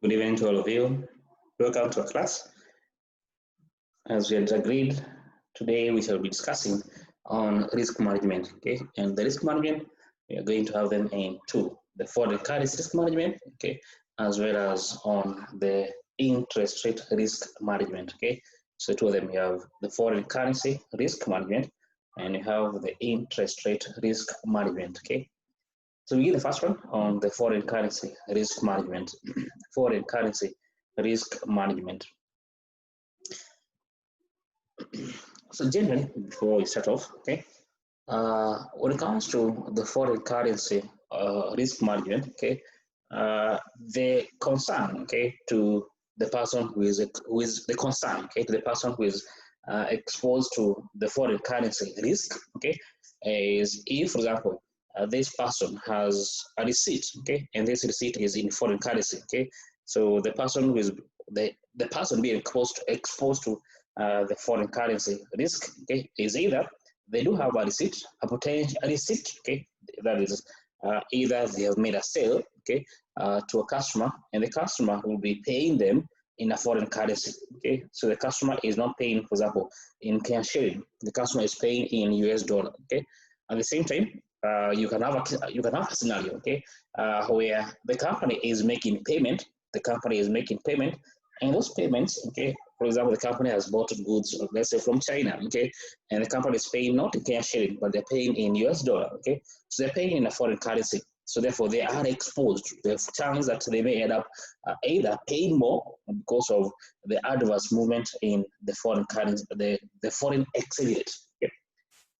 Good evening to all of you. Welcome to our class. As we had agreed, today we shall be discussing on risk management. Okay, and the risk management we are going to have them in two: the foreign currency risk management, okay, as well as on the interest rate risk management. Okay, so two of them, you have the foreign currency risk management and you have the interest rate risk management. Okay, so we get the first one on the foreign currency risk management. Foreign currency risk management. So generally, before we start off, okay, when it comes to the foreign currency risk management, okay, the concern, okay, to the person who is the concern, okay, to the person who is exposed to the foreign currency risk, okay, is if, for example, this person has a receipt, okay, and this receipt is in foreign currency, okay, so the person who is the person being exposed to the foreign currency risk, okay, is either they do have a receipt, a potential receipt, okay, that is either they have made a sale, okay, to a customer, and the customer will be paying them in a foreign currency, okay. So the customer is not paying, for example, in Kenyan shilling. The customer is paying in US dollar, okay. At the same time, you can have a scenario, okay, where the company is making payment. The company is making payment, and those payments, okay, for example, the company has bought goods, let's say from China, okay, and the company is paying not in Kenyan shilling, but they're paying in US dollar, okay, so they're paying in a foreign currency. So therefore, they are exposed to the chance that they may end up either paying more because of the adverse movement in the foreign currency, the foreign exchange rate. Okay?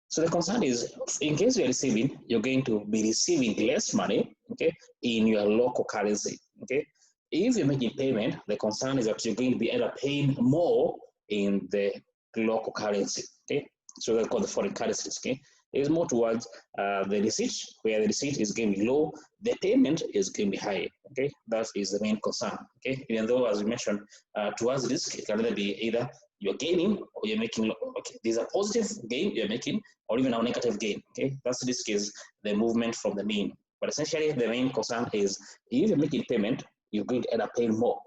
So the concern is, in case you're receiving, you're going to be receiving less money, okay, in your local currency, okay. If you're making payment, the concern is that you're going to be either paying more in the local currency, okay. So that's called the foreign currency, okay. It's more towards the receipt, where the receipt is going to be low, the payment is going to be high, okay. That is the main concern, okay. Even though, as we mentioned, towards risk, it can either be either you're gaining or you're making, okay, there's a positive gain you're making or even a negative gain, okay. That's risk is the movement from the mean. But essentially, the main concern is if you're making payment, you're going to end up paying more.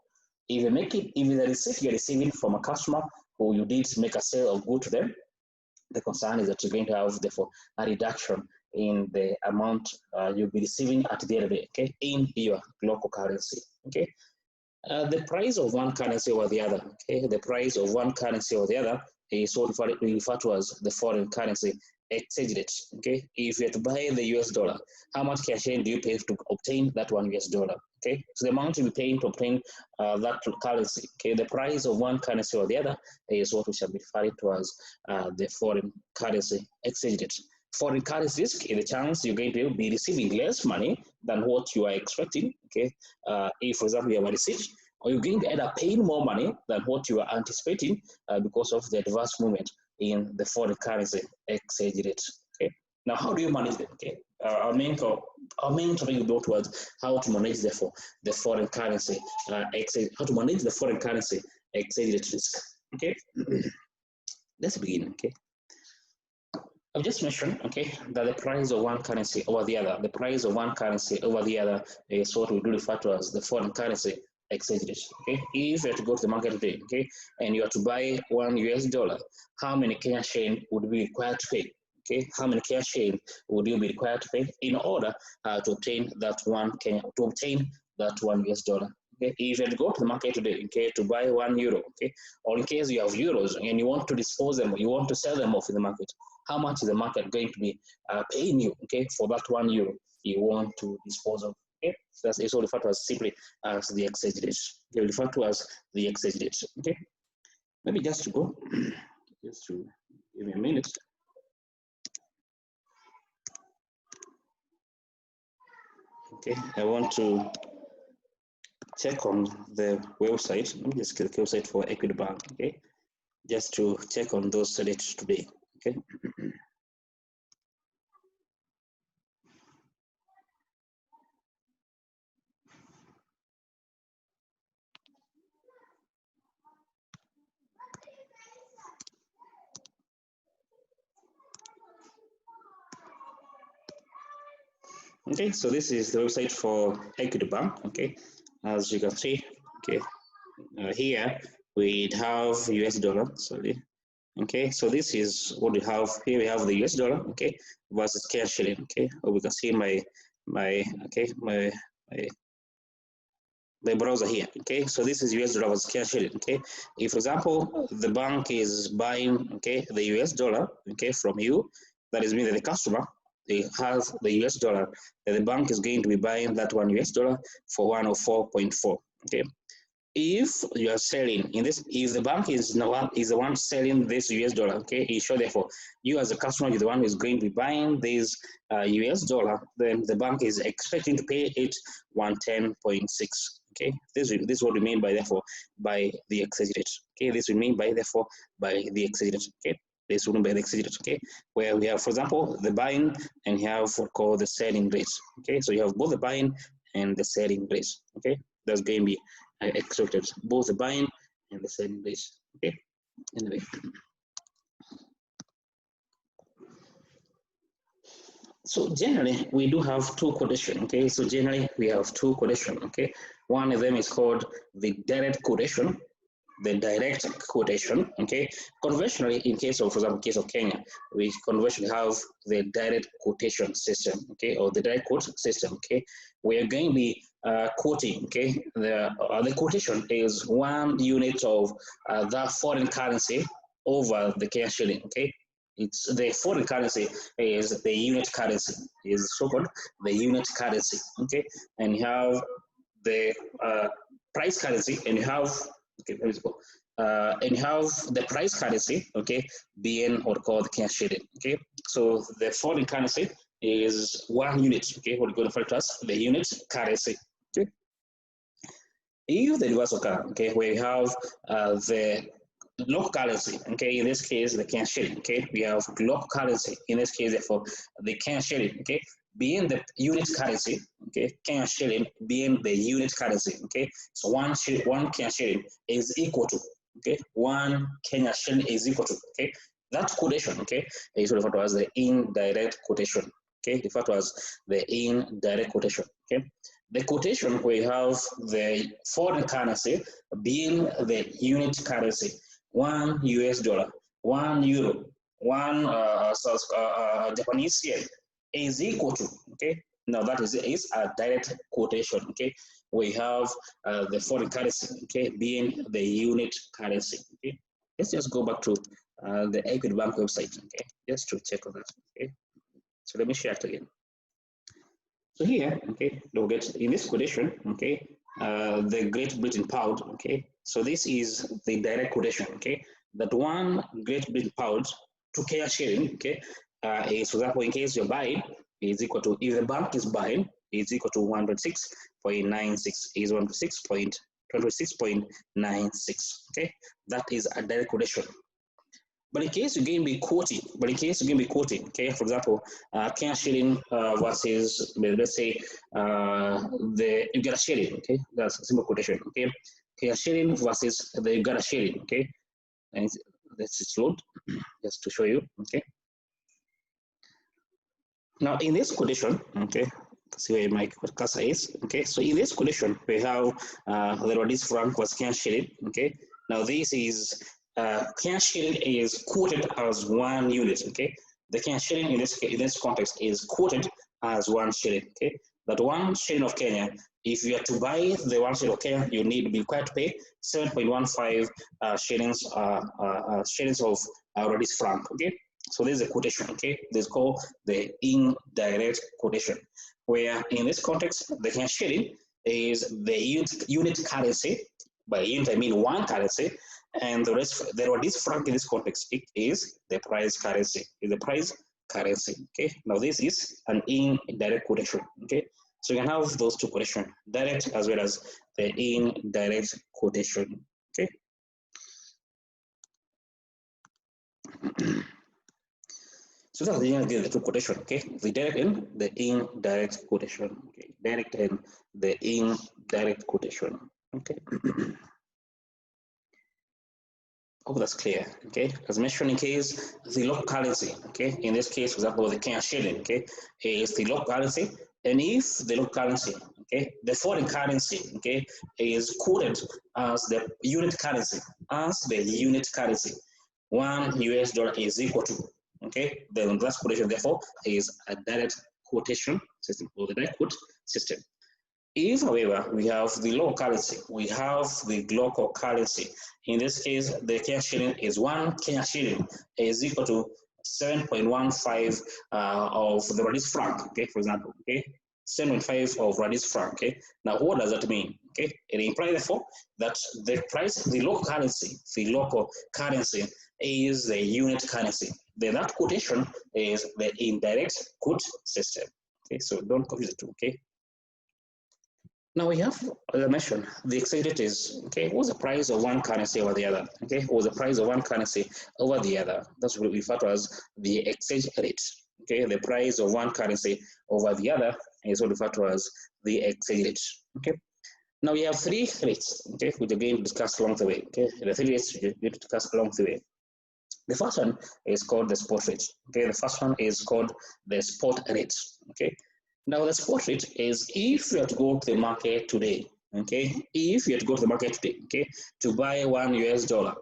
If the receipt you're receiving from a customer who you did make a sale of good to them, the concern is that you're going to have, therefore, a reduction in the amount you'll be receiving at the end of the day, okay, in your local currency, okay. The price of one currency over the other, okay, the price of one currency over the other is what we refer to as the foreign currency exchange rate, okay. If you have to buy the US dollar, how much cash do you pay to obtain that one US dollar, okay. So the amount you'll be paying to obtain that currency, okay, the price of one currency or the other is what we shall be referring to as the foreign currency exchange rate. Foreign currency risk is the chance you're going to be receiving less money than what you are expecting, okay. If, for example, you have a receipt, or you're going to end up paying more money than what you are anticipating because of the adverse movement in the foreign currency exchange rate. Okay. Now, how do you manage them? Okay. Our main topic will go towards how to manage the foreign currency exchange, how to manage the foreign currency exchange rate risk. Okay. Let's begin. Okay. I've just mentioned, okay, that the price of one currency over the other, is what we do refer to as the foreign currency exchange rate. Okay, if you have to go to the market today, okay, and you have to buy one US dollar, how many Kenyan shilling would be required to pay? Okay, how many Kenyan shilling would you be required to pay in order to obtain that one US dollar? Okay, if you have to go to the market today, okay, to buy €1, okay, or in case you have euros and you want to dispose them, you want to sell them off in the market, how much is the market going to be paying you, okay, for that €1 you want to dispose of? Okay, so that's also referred to as simply as the exchange rate. Okay, referred to as the exchange rate. Okay, maybe just to go, just to give me a minute. Okay, I want to check on the website. Let me just click the website for Equity Bank. Okay, just to check on those rates today. Okay. Okay, so this is the website for Equity Bank. Okay, as you can see, Okay, here we have US dollar, sorry. Okay, so this is what we have here. We have the US dollar, okay, versus Kenya shilling. Okay, or we can see my the browser here. Okay, so this is US dollar versus Kenya shilling. Okay, if for example the bank is buying, okay, the US dollar, okay, from you, that is mean that the customer they have the US dollar, that the bank is going to be buying that one US dollar for 104.4. Okay, if you are selling in this, if the bank is the one selling this US dollar, okay, is sure therefore you as a customer, you're the one who is going to be buying this US dollar, then the bank is expecting to pay it 110.6. Okay, this is what we mean by therefore by the exchange rate. Okay, this we mean by therefore by the exchange rate. Okay, this would be by the exchange rate. Okay, where we have, for example, the buying and you have what called the selling rate. Okay, so you have both the buying and the selling rate. Okay, that's going to be expected both the buying and the selling rate. Okay, anyway. So generally, we do have two quotation. Okay, so generally we have two quotation. Okay, one of them is called the direct quotation. The direct quotation. Okay, conventionally, in case of, for example, case of Kenya, we conventionally have the direct quotation system. Okay, or the direct quote system. Okay, we are going to be quoting. Okay, the quotation is 1 unit of that foreign currency over the Kenya shilling. Okay, it's the foreign currency is the unit currency, is so-called the unit currency. Okay, and you have the price currency, and you have and you have the price currency, okay, being what called Kenya shilling. Okay, so the foreign currency is 1 unit. Okay, what we're going to refer to as the unit currency. Okay, if the reverse occur, okay, where you have the local currency, okay, in this case the Kenya shilling. Okay, we have local currency, in this case therefore the Kenya shilling. Okay, being the unit currency. Okay, Kenya shilling being the unit currency. Okay, so one Kenya shilling is equal to, okay, 1 Kenya shilling is equal to, okay, that quotation, okay, is referred to as the indirect quotation. Okay, referred to as the indirect quotation. Okay, the quotation where you have the foreign currency being the unit currency, 1 US dollar, 1 euro, 1 Japanese yen is equal to, okay, now that is a direct quotation. Okay, we have the foreign currency, okay, being the unit currency. Okay, let's just go back to the Equity Bank website, okay, just to check on that. Okay, so let me share it again. So here, okay, we'll get in this quotation, okay, the Great Britain pound, okay, so this is the direct quotation, okay, that 1 Great Britain pound to Kenya shilling, okay, is, for example, in case you're buying, is equal to, if the bank is buying, is equal to 126.96, is 126.96, okay, that is a direct quotation. But in case you're going to be quoting, okay, for example, Kenya shilling versus, let's say, the Uganda shilling, okay, that's a simple quotation, okay, Kenya shilling versus the Uganda shilling, okay, and let's load just to show you, okay. Now in this quotation, okay, see where my cursor is, okay, so in this quotation we have the Rhodes franc was Kenya shilling, okay. Now this is Kenya shilling is quoted as 1 unit, okay. The Kenya shilling in this context is quoted as 1 shilling, okay. That 1 shilling of Kenya, if you are to buy the 1 shilling of Kenya, you need to be required to pay 7.15 shillings of Rhodes franc, okay. So this is a quotation, okay. This is called the indirect quotation, where in this context, the Kenya shilling is the unit currency. By unit, I mean 1 currency, and the rest, the Rhodes franc in this context, it is the price currency. Okay. Now this is an indirect quotation. Okay. So you can have those two quotations, direct as well as the indirect quotation. Okay. So that's the two quotation, okay? The direct and the indirect quotation, okay? Direct and the indirect quotation, okay? Hope that's clear, okay? As mentioned, in case the local currency, okay? In this case, for example, the Kenya shilling, okay, is the local currency, and if the local currency, okay, the foreign currency, okay, is quoted as the unit currency, $1 is equal to, okay, the last quotation therefore is a direct quotation system or the direct quote system. If, however, we have the local currency, in this case, the Kenya shilling is 1 Kenya shilling is equal to 7.15 of the Rwandese franc, okay, for example, okay, 7.5 of Rwandese franc, okay. Now, what does that mean? Okay, it implies, therefore, that the price, the local currency is the unit currency. Then that quotation is the indirect quote system. Okay, so don't confuse the two, okay. Now we have, as I mentioned, the exchange rate is, okay, what's the price of one currency over the other? Okay, what's the price of one currency over the other? That's what we refer to as the exchange rate. Okay, the price of one currency over the other is what we refer to as the exchange rate. Okay, now we have three rates, okay, which again discussed along the way. Okay, the three rates we need to discuss along the way. The first one is called the spot rate. Okay, the first one is called the spot rate. Okay. Now, the spot rate is if you have to go to the market today, okay, if you have to go to the market today, okay, to buy $1,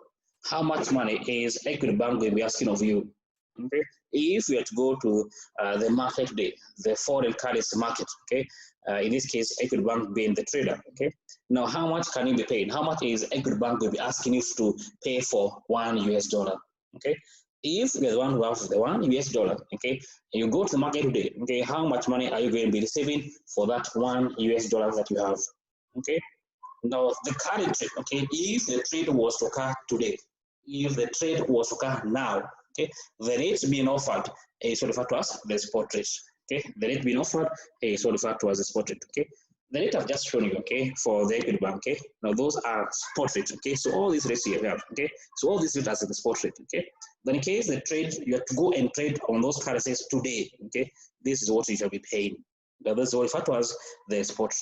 how much money is Equity Bank going to be asking of you? Okay, if you have to go to the market today, the foreign currency market, okay, in this case, Equity Bank being the trader, okay. Now, how much can you be paid? How much is Equity Bank going to be asking you to pay for $1? Okay, if you're the one who has the $1, okay, and you go to the market today, okay, how much money are you going to be receiving for that $1 that you have? Okay, now the current trade, okay, if the trade was to occur today, if the trade was to occur now, okay, the rate being offered is referred to as the spot rate. Okay, the rate being offered is referred to as the spot rate. Okay, the rate I've just shown you, okay, for the Equity Bank, okay, now those are spot rates, okay, so all these rates you have, okay, so all these rates are the spot rate, okay. Then in case the trade, you have to go and trade on those currencies today, okay, this is what you shall be paying. Now this is what referred to as the spot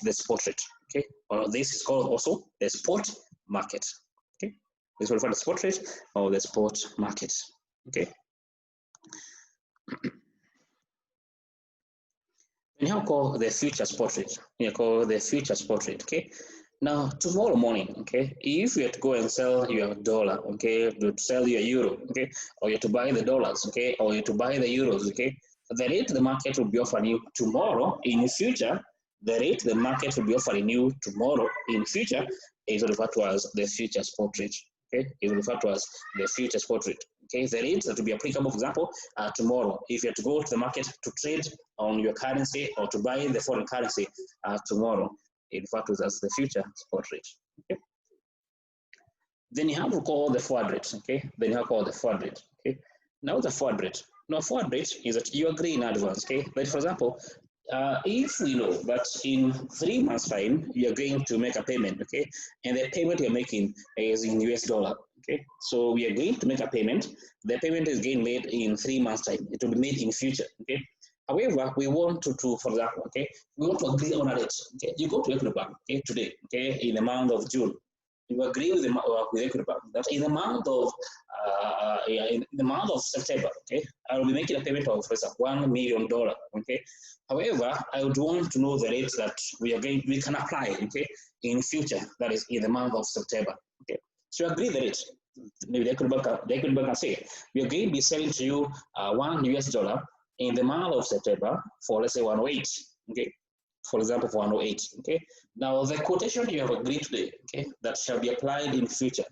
rate, okay, or this is called also the spot market, okay, this is what referred to spot rate or the spot market, okay. We now call the future spot rate. We call the future spot rate. Okay. Now tomorrow morning, okay, if you have to go and sell your dollar, okay, to sell your euro, okay, or you have to buy the dollars, okay, or you have to buy the euros, okay, the rate the market will be offering you tomorrow in the future, the rate the market will be offering you tomorrow in future is referred to as the future spot rate. Okay, is referred to as the future spot rate. Okay, the rates that will be applicable, for example, tomorrow. If you have to go to the market to trade on your currency or to buy the foreign currency tomorrow, it referred to as the future spot rate. Okay. Then you have to call the forward rate. Okay. Then you have to call the forward rate. Okay. Now the forward rate. Now forward rate is that you agree in advance. Okay. Like for example, if we know that in 3 months' time you're going to make a payment, okay, and the payment you're making is in US dollar, okay, so we are going to make a payment. The payment is getting made in 3 months' time. It will be made in future, okay. However, we want to, for example, okay, we want to agree on a rate. Okay, you go to Equity Bank, okay, today, okay, in the month of June. You agree with Equity Bank that in the month of September, okay, I will be making a payment of, for example, $1 million, okay. However, I would want to know the rates that we can apply, okay, in future, that is in the month of September, okay. So you agree the rate. Maybe the Equity Bank can say, we are going to be selling to you $1 in the month of September for, let's say, 108, okay. For example, for 108, okay. Now the quotation you have agreed today, okay, that shall be applied in future.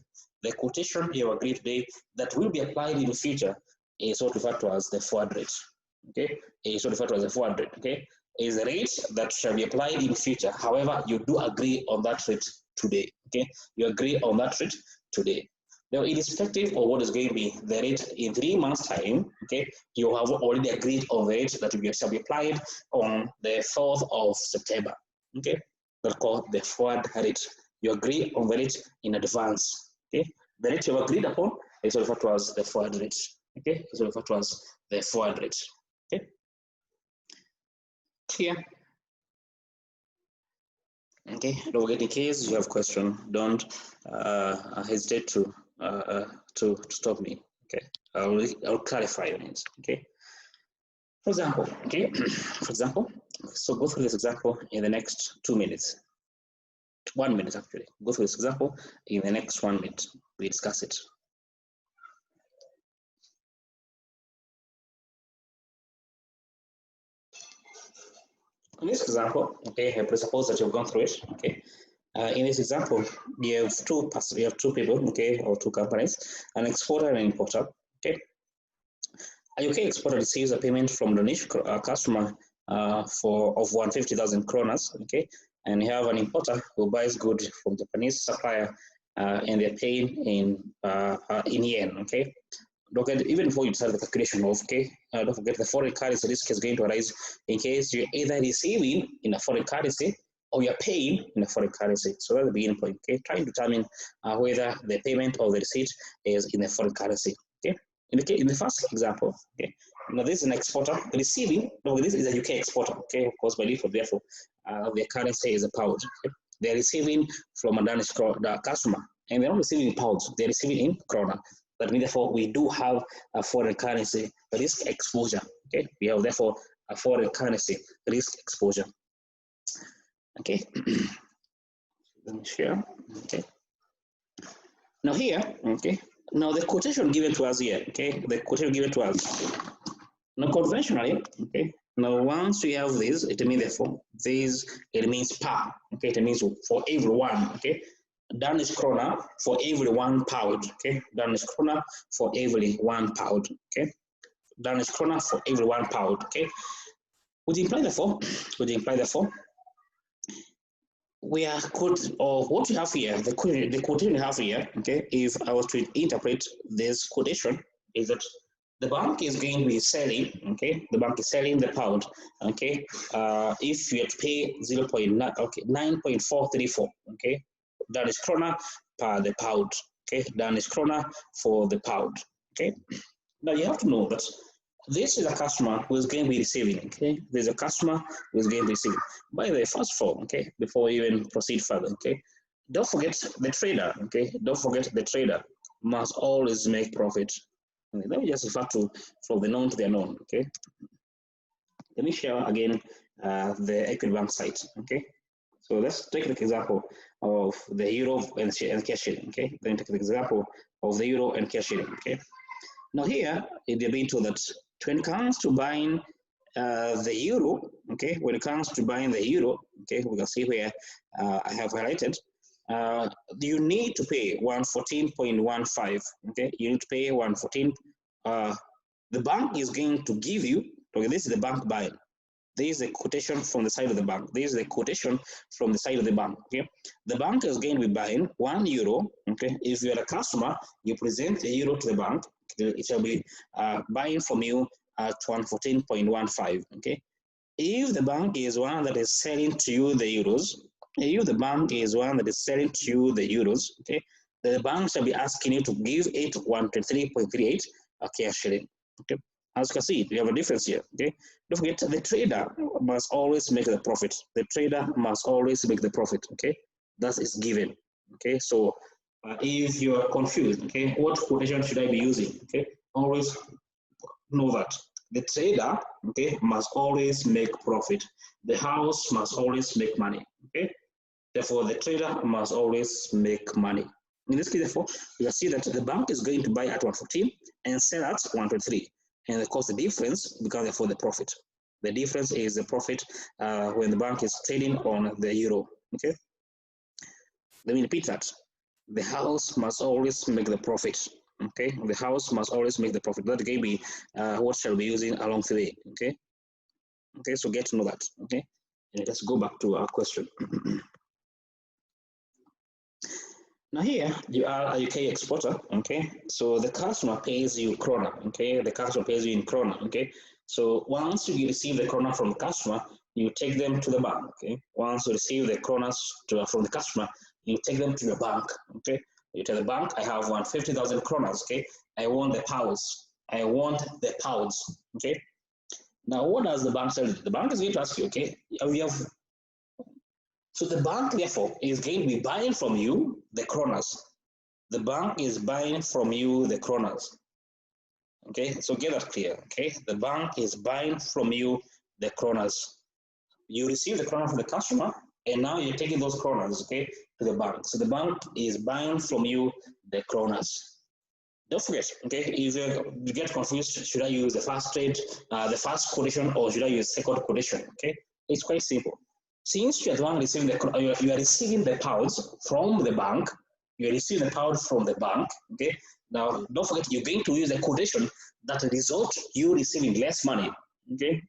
The quotation you have agreed today that will be applied in future is what referred to as the forward rate, okay. Is what referred to as the forward rate, okay. Is the rate that shall be applied in future. However, you do agree on that rate today, okay. You agree on that rate today. Now, irrespective of what is going to be the rate in 3 months' time, okay, you have already agreed on the rate that shall be applied on the 4th of September, okay. That's called the forward rate. You agree on the rate in advance, okay. The rate you have agreed upon is referred to as the forward rate, okay. It's referred to as the forward rate, okay. Clear? Okay, don't forget, in case you have question, don't hesitate to stop me. Okay, I'll clarify your needs. Okay. For example, okay, for example, so go through this example in the next 2 minutes. 1 minute actually. Go through this example in the next 1 minute. We discuss it. In this example, okay, I presuppose that you've gone through it. Okay, in this example, you have two people, okay, or two companies, an exporter and an importer. Okay, a UK exporter receives a payment from the niche customer of 150,000 kronas. Okay, and you have an importer who buys goods from Japanese supplier, and they're paying in yen. Okay, don't get, even before you start the calculation of, okay, don't forget the foreign currency risk is going to arise in case you're either receiving in a foreign currency or you're paying in a foreign currency. So that's the beginning point. Okay, try to determine whether the payment or the receipt is in a foreign currency. Okay, in the first example, okay, now this is an exporter receiving. No, this is a UK exporter. Okay, of course by default, therefore, their currency is a pound. Okay? They're receiving from a Danish customer, and they're not receiving in pounds. They're receiving in krona. That means, therefore, we do have a foreign currency risk exposure. Okay, we have therefore a foreign currency risk exposure. Okay, let me share. Okay, now here, okay, now the quotation given to us here, okay, the quotation given to us. Now conventionally, okay, now once we have this, it means therefore this, it means per, okay, it means for everyone, okay. Danish krona for every 1 pound, okay? Danish krona for every 1 pound, okay? Danish krona for every 1 pound, okay? Would imply therefore, we are or what we have here, the quotation we have here, okay? If I was to interpret this quotation, is that the bank is going to be selling, okay? The bank is selling the pound, okay? If you have to pay 0.9, okay, 9.434, okay? Danish krona per the pound, okay? Danish krona for the pound, okay? Now you have to know that this is a customer who is going to be receiving, okay? There's a customer who is going to be receiving. By the way, first of all, okay, before we even proceed further, okay, don't forget the trader, okay? Don't forget the trader must always make profit. Okay, let me just refer to from the known to the unknown, okay? Let me share again the equity bank site, okay? So let's take the example of the euro and cash shilling, okay? Then take the example of the euro and cash shilling, okay? Now here, they're being told that when it comes to buying the euro, okay? When it comes to buying the euro, okay, we can see where I have highlighted, you need to pay 114.15, okay? You need to pay 114. The bank is going to give you, okay, this is the bank buying. There is a quotation from the side of the bank. There is a quotation from the side of the bank. Okay, the bank is going to be buying 1 euro. Okay, if you are a customer, you present a euro to the bank. It shall be buying from you at 114.15. Okay, if the bank is one that is selling to you the euros, if the bank is one that is selling to you the euros, okay, the bank shall be asking you to give it 123.38 cash shilling. Okay. As you can see, we have a difference here. Okay, don't forget the trader must always make the profit. The trader must always make the profit. Okay, that is given. Okay, so if you are confused, okay, what quotation should I be using? Okay, always know that the trader, okay, must always make profit. The house must always make money. Okay, therefore the trader must always make money. In this case, therefore, you can see that the bank is going to buy at 114 and sell at 123. And of course, the difference becomes therefore the profit. The difference is the profit when the bank is trading on the euro. Okay. Let me repeat that. The house must always make the profit. Okay. The house must always make the profit. That can be what shall we be using along the way. Okay. Okay. So get to know that. Okay. And let's go back to our question. Now here, you are a UK exporter, okay? So the customer pays you krona, okay? The customer pays you in krona, okay? So once you receive the krona from the customer, you take them to the bank, okay? Once you receive the kronas from the customer, you take them to your bank, okay? You tell the bank, I have 150,000 kronas, okay? I want the pounds. I want the pounds, okay? Now, what does the bank tell you? The bank is going to ask you, okay? So the bank, therefore, is going to be buying from you the kronas. The bank is buying from you the kronas. Okay, so get that clear. Okay, the bank is buying from you the kronas. You receive the krona from the customer, and now you're taking those kronas, okay, to the bank. So the bank is buying from you the kronas. Don't forget, okay, if you get confused, should I use the first trade, the first quotation, or should I use second quotation? Okay, it's quite simple. Since you're the one receiving you are receiving the pounds from the bank, you are receiving the pounds from the bank. Okay, now don't forget you're going to use the quotation that result you receiving less money. Okay,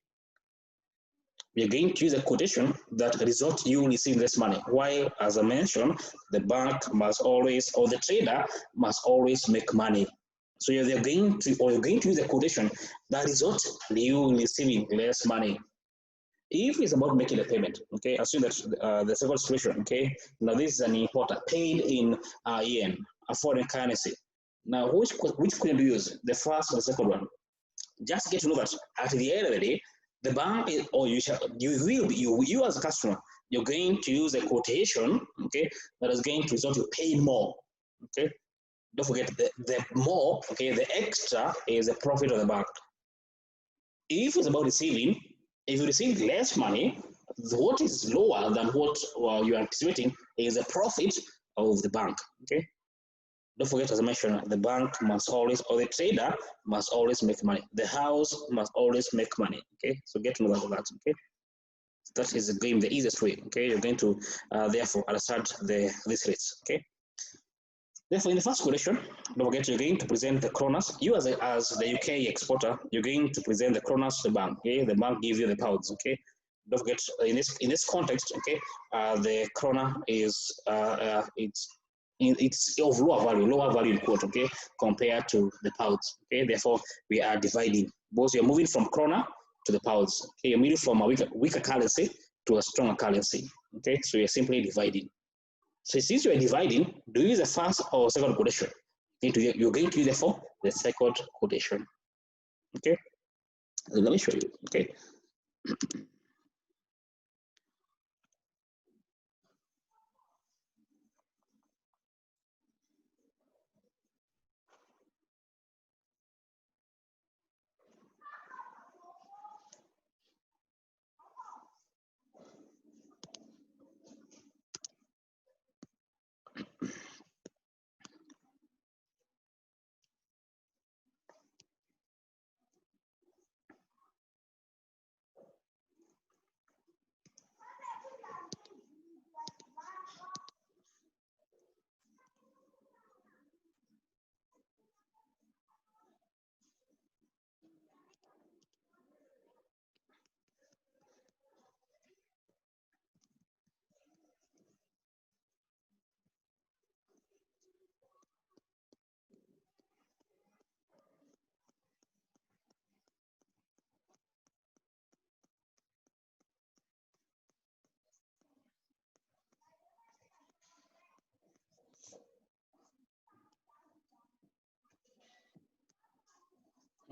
you're going to use a quotation that result you receiving less money. While, as I mentioned, the bank must always, or the trader must always make money. So you're going to use a quotation that result you receiving less money. If it's about making a payment, okay, assume that the second situation, okay, now this is an importer paid in yen, a foreign currency. Now, which could you use, the first or the second one? Just get to know that at the end of the day, the bank is, or you as a customer, you're going to use a quotation, okay, that is going to result you paying more, okay. Don't forget the more, okay, the extra is the profit of the bank. If it's about receiving, if you receive less money, what is lower than what you are anticipating is the profit of the bank, okay. Don't forget, as I mentioned, the bank must always, or the trader must always make money. The house must always make money. Okay, so get to know that. Okay, that is the game, the easiest way. Okay, you're going to therefore understand these rates. Okay, therefore, in the first quotation, don't forget you're going to present the kronas. You as the UK exporter, you're going to present the kronas to the bank. Okay, the bank gives you the pounds. Okay. Don't forget in this context, okay, the krona is it's of lower value in quote, okay, compared to the pounds. Okay, therefore we are dividing. Both you're moving from krona to the pounds. Okay, you're moving from a weaker currency to a stronger currency. Okay, so you're simply dividing. So since you are dividing, do you use the first or second quotation? You're going to use therefore the second quotation. Okay, let me show you. Okay.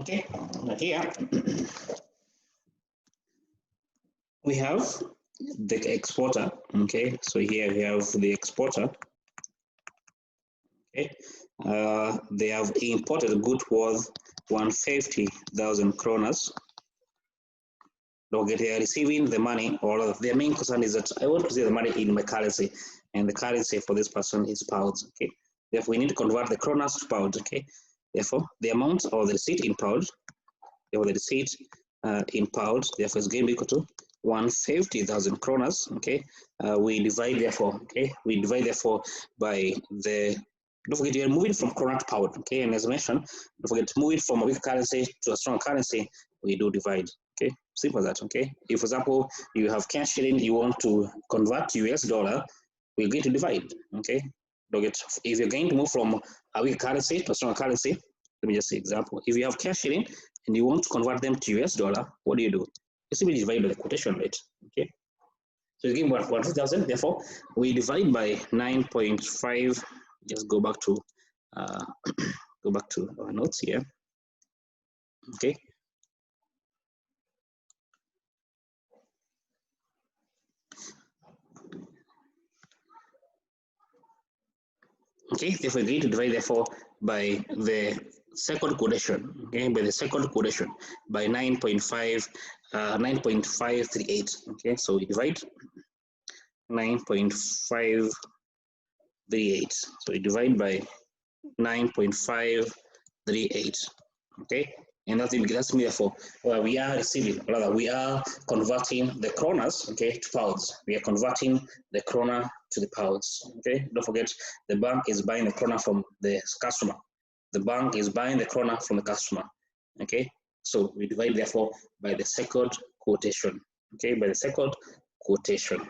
Okay, here we have the exporter. Okay, so here we have the exporter. Okay, they have imported a good worth 150,000 kronas. Okay, they are receiving the money, or their main concern is that I want to receive the money in my currency, and the currency for this person is pounds. Okay, therefore we need to convert the kronas to pounds. Okay, therefore the amount or the receipt in pounds, therefore the receipt in pounds, therefore is going to be equal to 150,000 kronas. Okay, we divide therefore. Okay, we divide therefore by the. Don't forget you're moving from krona to pound. Okay, and as I mentioned, don't forget moving from a weak currency to a strong currency. We do divide. Okay, simple as that. Okay, if for example you have cash shilling, you want to convert to US dollar, we're going to divide. Okay, don't get if you're going to move from a weak currency to a strong currency. Let me just say example. If you have cash shilling and you want to convert them to US dollar, what do? You simply divide by the quotation rate. Okay, so it's giving 150,000. Therefore, we divide by 9.5. Just go back to our notes here. Okay. Okay, therefore we're going to divide therefore by the second quotation, okay, by the second quotation by 9.538, okay, so we divide 9.538, so we divide by 9.538, okay, and that's me. Therefore, we are receiving, rather, we are converting the kronas, okay, to pounds. We are converting the krona to the pounds, okay. Don't forget, the bank is buying the krona from the customer. The bank is buying the krona from the customer, okay. So we divide, therefore, by the second quotation, okay, by the second quotation.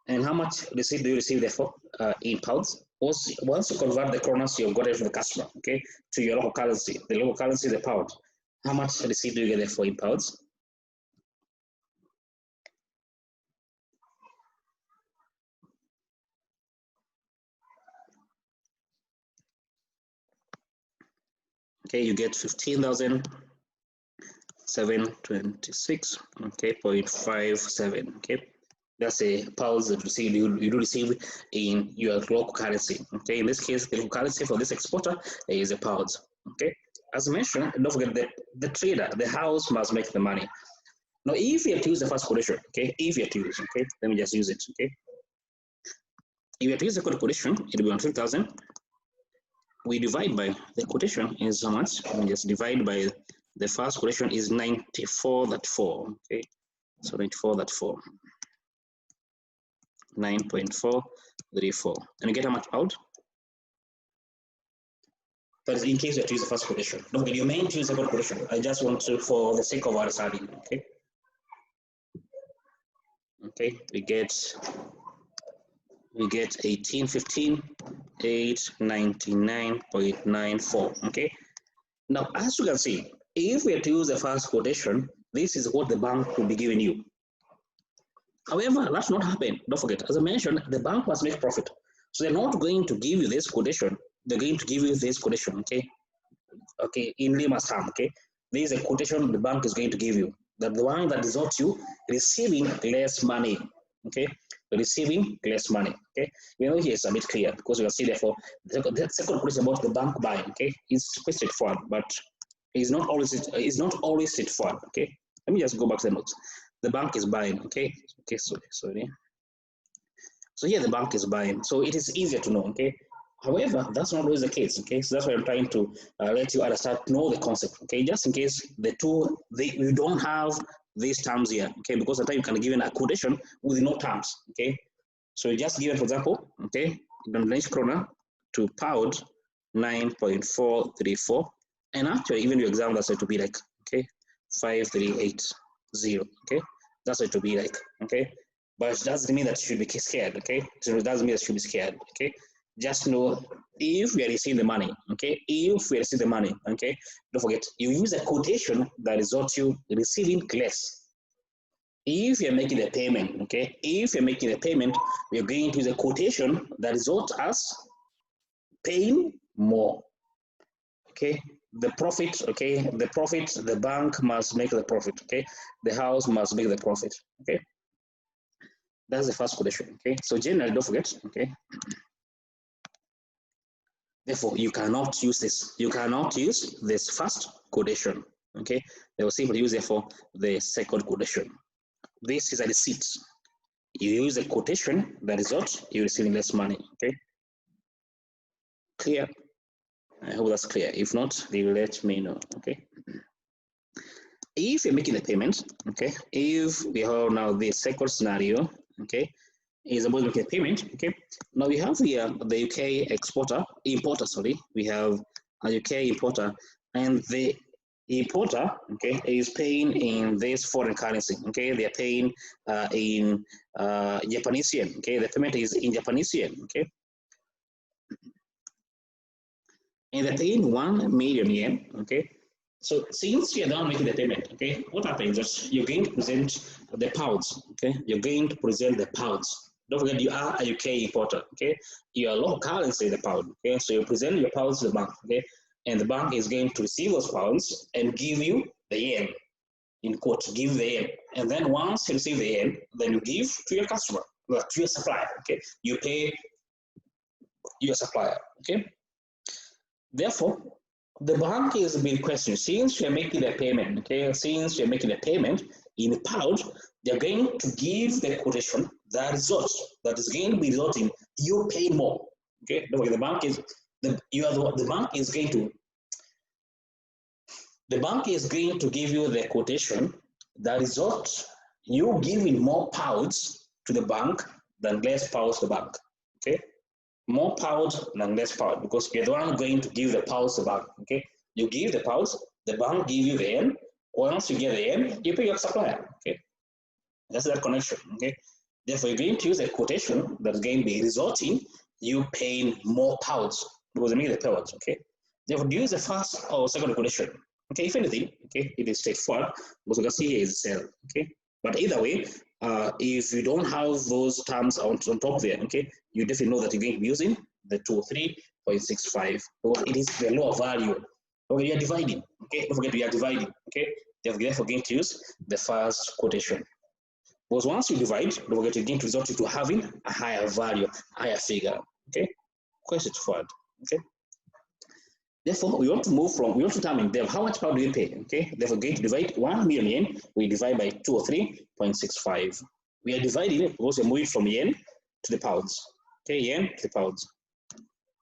And how much receipt do you receive, therefore, in pounds? Once you convert the kronas you've got it from the customer, okay, to your local currency, the local currency is the pound. How much receipt do you get, therefore, in pounds? Okay, you get 15,726, okay, 0.57, okay. That's a pounds that you do receive in your local currency. Okay, in this case, the local currency for this exporter is a pounds. Okay, as mentioned, don't forget that the trader, the house must make the money. Now, if you have to use the first quotation, okay, if you have to use, okay, let me just use it, okay. If you have to use the quotation, it will be 1,000. We divide by the quotation is how much? We just divide by the first quotation is 94.4, okay, so 94.4. 9.434, and you get how much out? That is in case you have to use the first quotation. Don't forget, you may use the second quotation. I just want to, for the sake of our study, okay? Okay, we get 1815, 899.94, okay? Now, as you can see, if we have to use the first quotation, this is what the bank will be giving you. However, that's not happening. Don't forget, as I mentioned, the bank must make profit. So they're not going to give you this quotation. They're going to give you this quotation, okay? Okay, in layman's term, okay? There is a quotation the bank is going to give you. That the one that results you receiving less money, okay? Receiving less money, okay? You know, here it's a bit clear because you can see, therefore, the second quotation about the bank buying, okay? It's quite straightforward, but it's not always straightforward, okay? Let me just go back to the notes. The bank is buying, okay? Okay, sorry. So here the bank is buying, so it is easier to know, okay? However, that's not always the case, okay? So that's why I'm trying to let you understand, know the concept, okay? Just in case you don't have these terms here, okay? Because at times you can give a quotation with no terms, okay? So you just given, for example, okay, Danish krona to pound 9.434, and actually even your example that's going to be like, okay, 5380, okay? That's what it will be like, okay? But it doesn't mean that you should be scared, okay? So it doesn't mean that you should be scared, okay? Just know if we are receiving the money, okay? If we receive the money, okay? Don't forget, you use a quotation that results you receiving less. If you're making a payment, okay? If you're making a payment, we're going to use a quotation that results us paying more, okay? The profit, okay? The profit, the bank must make the profit, okay? The house must make the profit, okay? That's the first quotation, okay? So generally, don't forget, okay? Therefore, you cannot use this. You cannot use this first quotation, okay? They will simply use, therefore, the second quotation. This is a receipt. You use a quotation, the result, you're receiving less money, okay? Clear? I hope that's clear. If not, they will let me know, okay? If you're making a payment, okay, if we have now the second scenario, okay, is about making a payment, okay. Now we have here the UK importer, sorry. We have a UK importer, and the importer, okay, is paying in this foreign currency, okay. They are paying in Japanese yen, okay. The payment is in Japanese yen, okay. And they're paying 1 million yen, okay. So since you're done making the payment, okay, what happens is you're going to present the pounds, okay? You're going to present the pounds. Don't forget you are a UK importer, okay? Your local currency is the pound, okay? So you present your pounds to the bank, okay? And the bank is going to receive those pounds and give you the yen, in quote, give the yen. And then once you receive the yen, then you give to your customer, to your supplier, okay? You pay your supplier, okay? Therefore, the bank is being questioned. Since you're making a payment, okay, since you're making a payment in pound, they're going to give the quotation that result that is going to be resulting you pay more. Okay, don't forget the bank is the bank is going to give you the quotation that result you giving more pounds to the bank than less pounds to the bank. Okay, more pounds than less pounds because you're the one going to give the pounds to the bank. Okay, you give the pounds, the bank give you the yen. Once you get the yen, you pay your supplier. Okay, that's that connection. Okay, therefore you're going to use a quotation that's going to be resulting you paying more pounds because they make the pounds. Okay, therefore do you use the first or second quotation. Okay, if anything, okay, it is straightforward because you can see here is sell. Okay, but either way, if you don't have those terms on top there, okay, you definitely know that you're going to be using the 203.65 because it is the lower value. Okay, you are dividing. Okay, don't forget we are dividing. Okay, therefore going to use the first quotation. Because once you divide, don't forget you're going to result into having a higher value, higher figure. Okay, quite straightforward. Okay. Therefore, we want to determine how much power do we pay? Okay, therefore, going to divide 1 million yen, we divide by 203.65. We are dividing it because we're moving from yen to the pounds. Okay, yen to the pounds.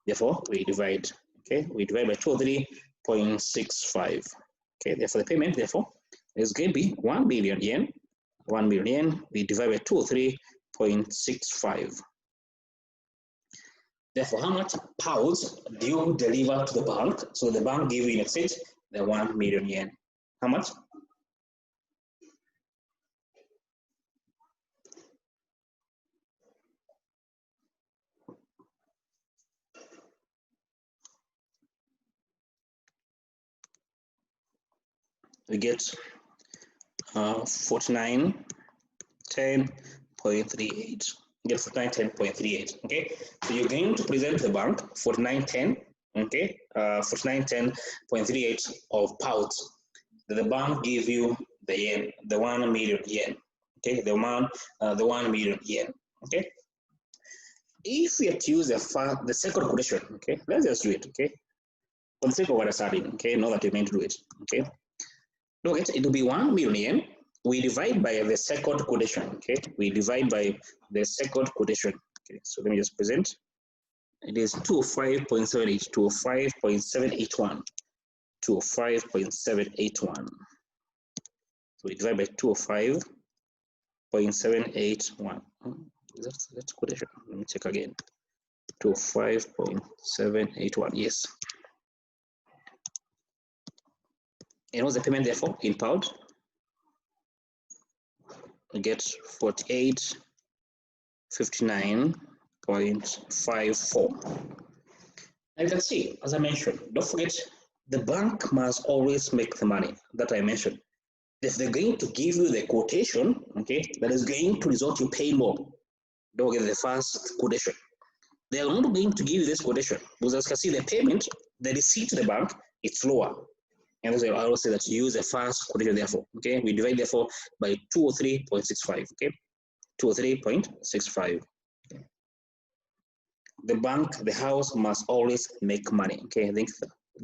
Therefore, we divide. Okay, we divide by 203.65. Okay, therefore, the payment, therefore, is going to be 1 million yen. 1 million yen, we divide by 203.65. Therefore, how much pounds do you deliver to the bank? So the bank give you in exchange the 1 million yen. How much? We get 4910.38. Get 4910.38. Okay, so you're going to present to the bank 4910. Okay, 4910.38 of pounds. The bank give you the yen, the 1 million yen. Okay, the 1 million yen. Okay, if we have to use the second quotation, okay, let's just do it. Okay, for the sake of understanding, okay, know that you're meant to do it. Okay, look, it will be 1 million yen. We divide by the second quotation. Okay, we divide by the second quotation. Okay, so let me just present. It is 25.78, 25.781, 25.781. So we divide by 205.781. That's quotation. Let me check again. 205.781. Yes. And what's the payment therefore in pound? We get 4859.54. Now you can see, as I mentioned, don't forget the bank must always make the money that I mentioned. If they're going to give you the quotation, okay, that is going to result you pay more. Don't get the first quotation. They are not going to give you this quotation because as you can see, the payment, the receipt to the bank, it's lower. And also, I will say that you use the first quotation therefore. Okay, we divide therefore by 203.65. Okay, 203.65. Okay. The bank, the house must always make money. Okay, I think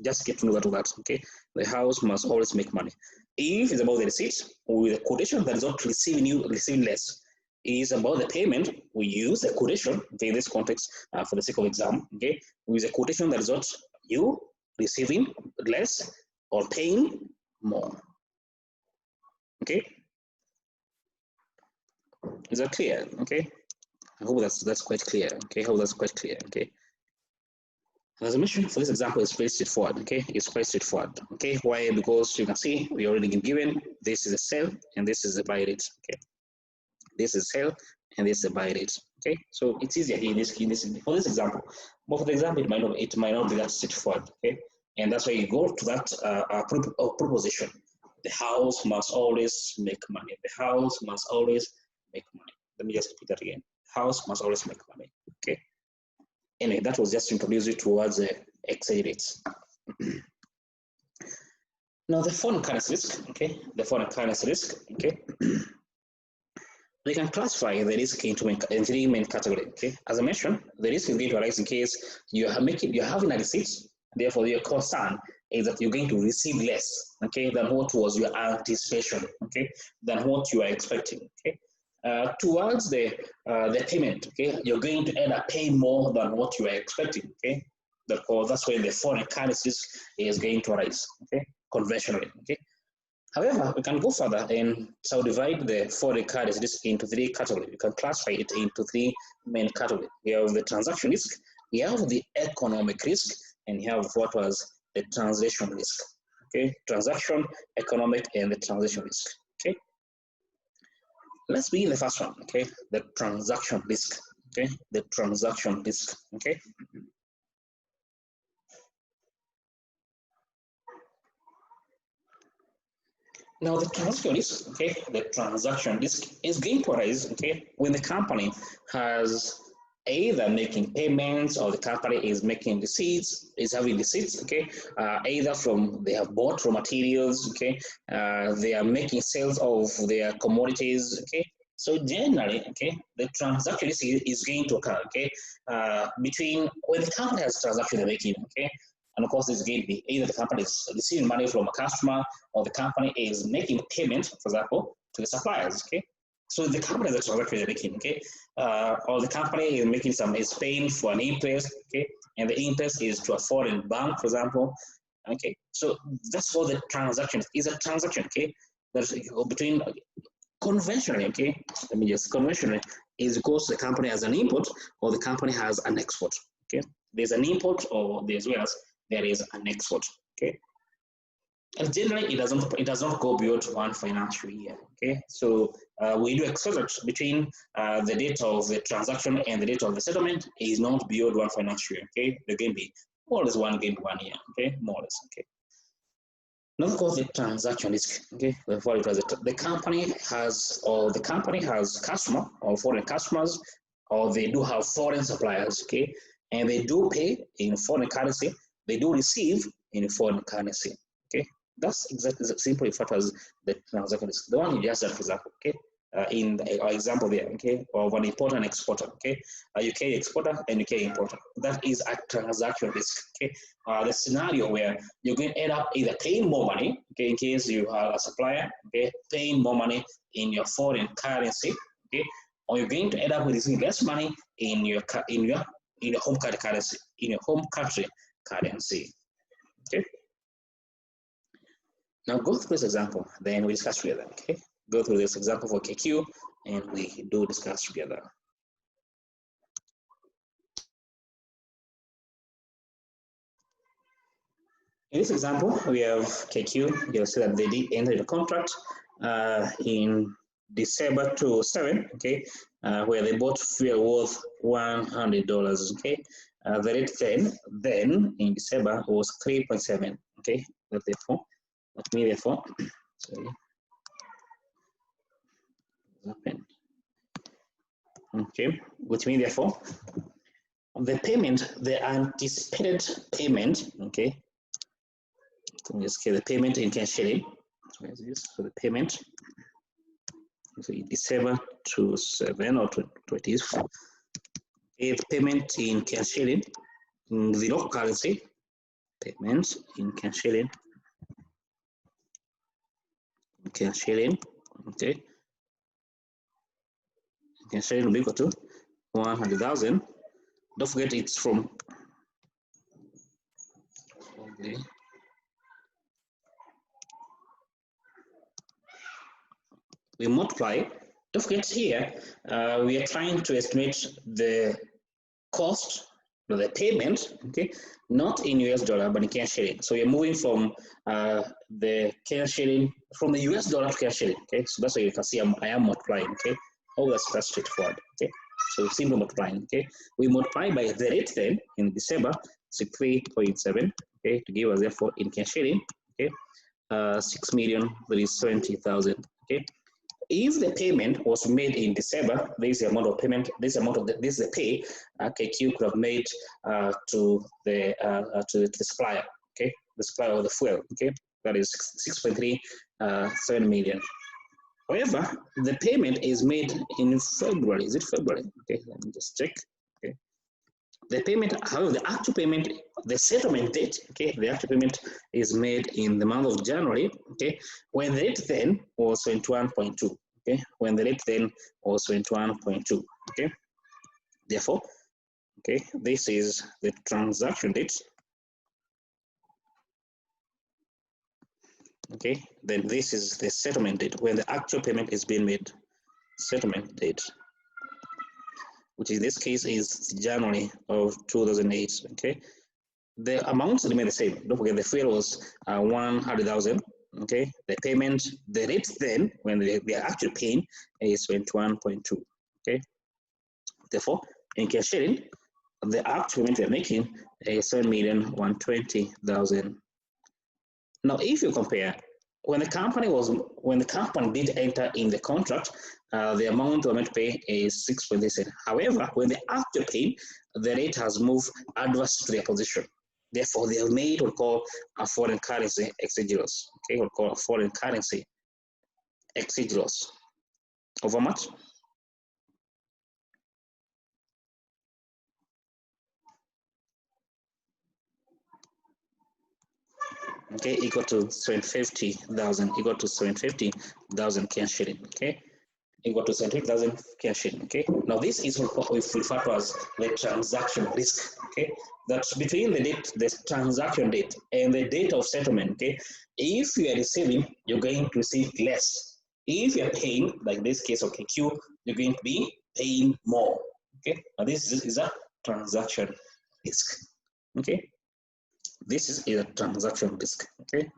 just get to know that. Okay, the house must always make money. If it's about the receipt with the quotation that is not receiving less, is about the payment, we use the quotation in this context for the sake of exam. Okay, we use a quotation that is not you receiving less or paying more. Okay, is that clear? Okay, I hope that's quite clear. Okay, I hope that's quite clear. Okay. As I mentioned, for this example, it's very straightforward. Okay, it's quite straightforward. Okay, why? Because you can see we already been given this is a sell and this is a buy rate. Okay, this is sell and this is a buy rate. Okay, so it's easier here for this example. But for the example, it might not be that straightforward. Okay, and that's why you go to that proposition. The house must always make money. The house must always make money. Let me just repeat that again. House must always make money. Okay. Anyway, that was just to introduce you towards the exchange rates. Now, the foreign currency risk, okay, the foreign currency risk, okay. We can classify the risk into three main categories. Okay, as I mentioned, the risk is going to arise in case you're having a receipt, therefore you're concerned is that you're going to receive less, okay, than what was your anticipation, okay, than what you are expecting, okay. Towards the payment, okay, you're going to end up paying more than what you are expecting, okay. Therefore, that's when the foreign currencies is going to rise, okay, conventionally, okay. However, we can go further and subdivide the foreign currency risk into three categories. We can classify it into three main categories. We have the transaction risk, we have the economic risk, and we have what was the translation risk. Okay, transaction, economic, and the translation risk. Okay, let's begin the first one. Okay, the transaction risk. Okay, the transaction risk. Okay. Now the transaction risk, okay, the transaction risk is going to arise, okay, when the company has either making payments or the company is making receipts, is having receipts, okay, either from they have bought raw materials, okay, they are making sales of their commodities, okay. So generally, okay, the transaction risk is going to occur, okay, between when the company has transaction they're making, okay. And of course, it's going to be either the company is receiving money from a customer or the company is making payment, for example, to the suppliers, okay? So the company is a transaction they're making, okay? Or the company is making is paying for an interest, okay? And the interest is to a foreign bank, for example, okay? So that's what the transaction is a transaction, okay? That's between conventionally, okay? Let me just conventionally is because the company has an import or the company has an export, okay? There's an import or as well as there is an export, okay? And generally, it does not go beyond one financial year, okay? So we do expect that between the date of the transaction and the date of the settlement is not beyond one financial year, okay? There can be more or less 1 year, okay? More or less, okay? Now, of course, the transaction risk, okay? The company has customer or foreign customers, or they do have foreign suppliers, okay? And they do pay in foreign currency, they do receive in foreign currency, okay? That's exactly simply referred as the transaction risk. The one you just said, for example, okay? In our example there, okay, of an importer and exporter, okay, a UK exporter and UK importer. That is a transaction risk, okay. The scenario where you're going to end up either paying more money, okay, in case you are a supplier, okay, paying more money in your foreign currency, okay, or you're going to end up with receiving less money in your home country currency, okay. Now go through this example, then we discuss together, okay? Go through this example for KQ, and we do discuss together. In this example, we have KQ. You'll see that they did enter the contract in December 2007, okay, where they bought fuel worth $100, okay. The rate then in December was 3.7, okay. Therefore, sorry. Okay, which means therefore the anticipated payment, okay. Let me just get the payment in cash shilling. Where is this? So the payment, so December 2007 or 20, okay, the payment in cash shilling, in the local currency, payments in cash shilling, okay. Cash shilling will be equal to 100,000. Don't forget it's from okay. We multiply. Don't forget here, we are trying to estimate the cost, the payment, okay, not in US dollar, but in cash shilling. So we're moving from the cash shilling, from the US dollar to cash shilling, okay. So that's why you can see I am multiplying, okay. Oh, that's straightforward, okay. So simply multiplying, okay. We multiply by the rate then in December, 63.7, okay, to give us therefore in cash shilling, okay, 6,070,000, okay. If the payment was made in December, this is the amount of payment, this is the pay KQ could have made to the supplier, okay, the supplier of the fuel, okay, that is 6.37 million. However, the payment is made in February. Is it February? Okay, let me just check. Okay, The payment, however, the actual payment, the settlement date, okay, the actual payment is made in the month of January, okay, when the rate then was 21.2, okay, when the rate then was 21.2, okay. Therefore, okay, this is the transaction date, okay, then this is the settlement date when the actual payment is being made, settlement date, which in this case is January of 2008, okay. The amounts remain the same. Don't forget the fuel was 100,000, okay. The payment, the rate then, when they are actually paying is 21.2, okay. Therefore, in cash sharing, the actual payment we are making is 7,120,000. Now, if you compare, when the company did enter in the contract, the amount we are meant to pay is 6.3. However, when they actually pay, the rate has moved adverse to their position. Therefore, they have made what we call a foreign currency exchange loss. Okay, what we call a foreign currency exchange loss. Of how much? Okay, equal to 750,000, equal to 750,000 cash shilling. Okay, equal to 750,000 cash shilling. Okay, now this is what we refer to as the transaction risk. Okay, that's between the date, the transaction date, and the date of settlement. Okay, if you are receiving, you're going to receive less. If you are paying, like this case of KQ, you're going to be paying more. Okay, now this is a transaction risk. Okay. This is a transaction risk. Okay.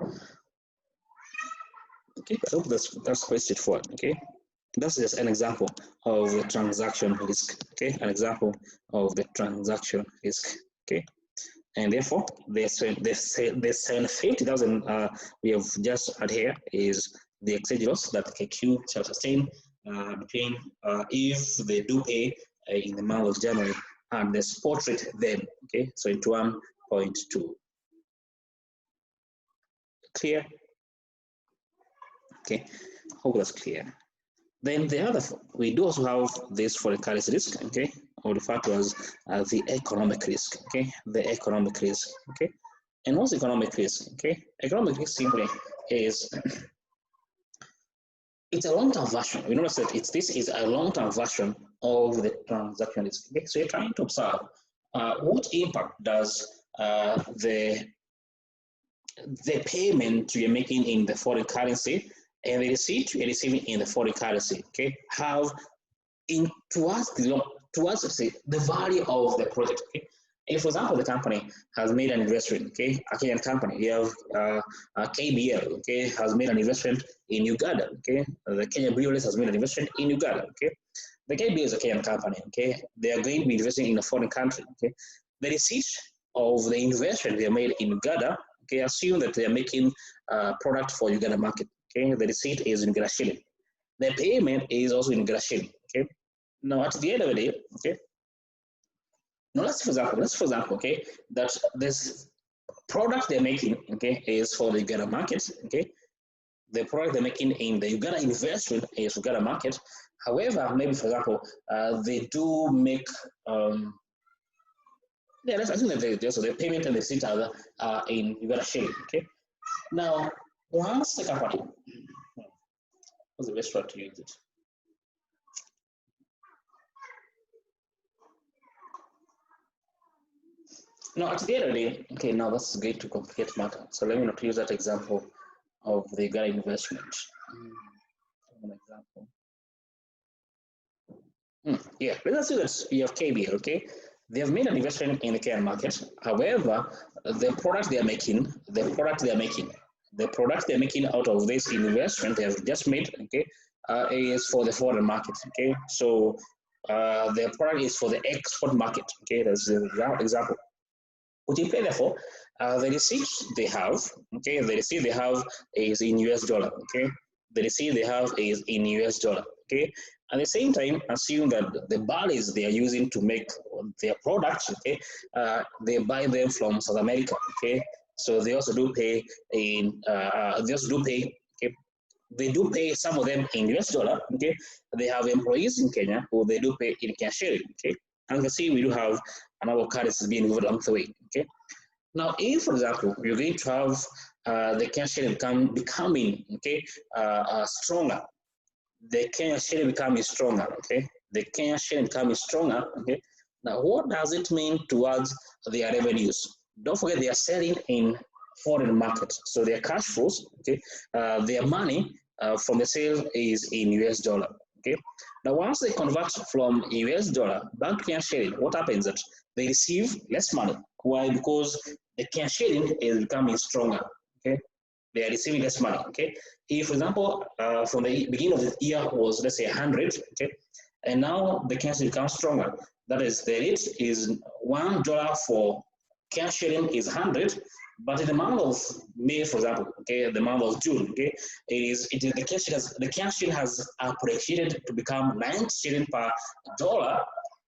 Okay. I hope that's quite straightforward. Okay. That's just an example of the transaction risk. Okay. An example of the transaction risk. Okay. And therefore, the 750,000 we have just had here is the exchange loss that KQ shall sustain between if they do pay in the month of January and the spot rate then. Okay. So into 1.2. Clear? Okay, hope that's clear. Then the other, we do also have this foreign currency risk, okay, or referred to as the economic risk, okay, the economic risk, okay. And what's economic risk, okay? Economic risk simply is, it's a long-term version. We notice that this is a long-term version of the transaction risk, okay? So you're trying to observe what impact does the payment you're making in the foreign currency and the receipt you're receiving in the foreign currency, okay, have towards say, the value of the project. Okay, if for example the company has made an investment, okay, a Kenyan company, you have KBL, okay, has made an investment in Uganda, okay, the Kenya Breweries has made an investment in Uganda, okay. The KBL is a Kenyan company, okay, they are going to be investing in a foreign country, okay. The receipt of the investment they made in Uganda, okay, assume that they are making a product for Uganda market, okay, the receipt is in Uganda shilling. The payment is also in Uganda shilling, okay. Now at the end of the day, okay, now let's for example, okay, that this product they're making, okay, is for the Uganda market, okay. The product they're making in the Uganda investment is Uganda market. However, maybe for example, they do make yeah, let's assume that the payment and the receipt are in Uganda shilling, okay. Now, once the company, what's the best way to use it? Now, at the end of the day, okay, now that's going to complicate matter. So let me not use that example of the Uganda investment. An example. Yeah, let's assume that you have KBL, okay? They have made an investment in the Kenyan market. However, the product they're making out of this investment they have just made, okay, is for the foreign market, okay? So the product is for the export market, okay? That's the example. What you pay therefore, the receipt they have, okay, the receipt they have is in US dollar, okay? The receipt they have is in US dollar, okay? At the same time, assume that the barley's they are using to make their products, okay, they buy them from South America, okay? So they also do pay okay? They do pay some of them in US dollar, okay? They have employees in Kenya who they do pay in cash, okay? As you can see, we do have a number of currencies being moved along the way. Okay. Now, if, for example, you're going to have the Kenya shilling becoming stronger, the Kenya shilling becoming stronger. Okay, the Kenya shilling becoming stronger. Okay. Now, what does it mean towards their revenues? Don't forget they are selling in foreign markets, so their cash flows, okay, their money from the sale is in US dollar. Okay. Now, once they convert from US dollar back to Kenya shilling, what happens is that they receive less money. Why? Because the Kenya shilling is becoming stronger. Okay. They are receiving less money. Okay. If, for example, from the beginning of the year was, let's say, 100. Okay. And now the Kenya shilling becomes stronger. That is, the rate is $1 for Kenya shilling is 100, but in the month of May, for example, okay, the month of June, okay, the Kenya shilling has appreciated to become 90 shilling per dollar.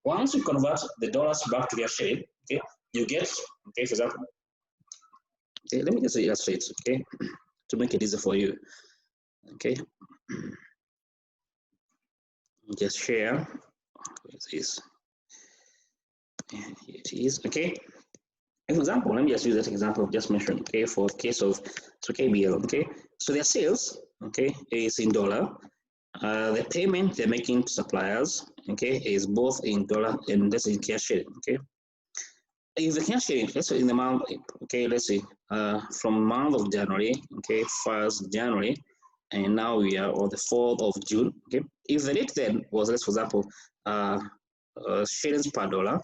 Once you convert the dollars back to Kenya shilling, okay, you get, okay, for example, okay, let me just illustrate, okay, to make it easier for you, okay, just share. Where is this? And here it is, okay. For example, let me just use that example just mentioned, okay, for the case of KBL, okay. So their sales, okay, is in dollar. The payment they're making to suppliers, okay, is both in dollar and that's in Kenya shilling, okay. If the Kenya shilling, let's say in the month, okay, let's say from month of January, okay, 1st January, and now we are on the 4th of June, okay. If the rate then was, let's for example, shillings per dollar,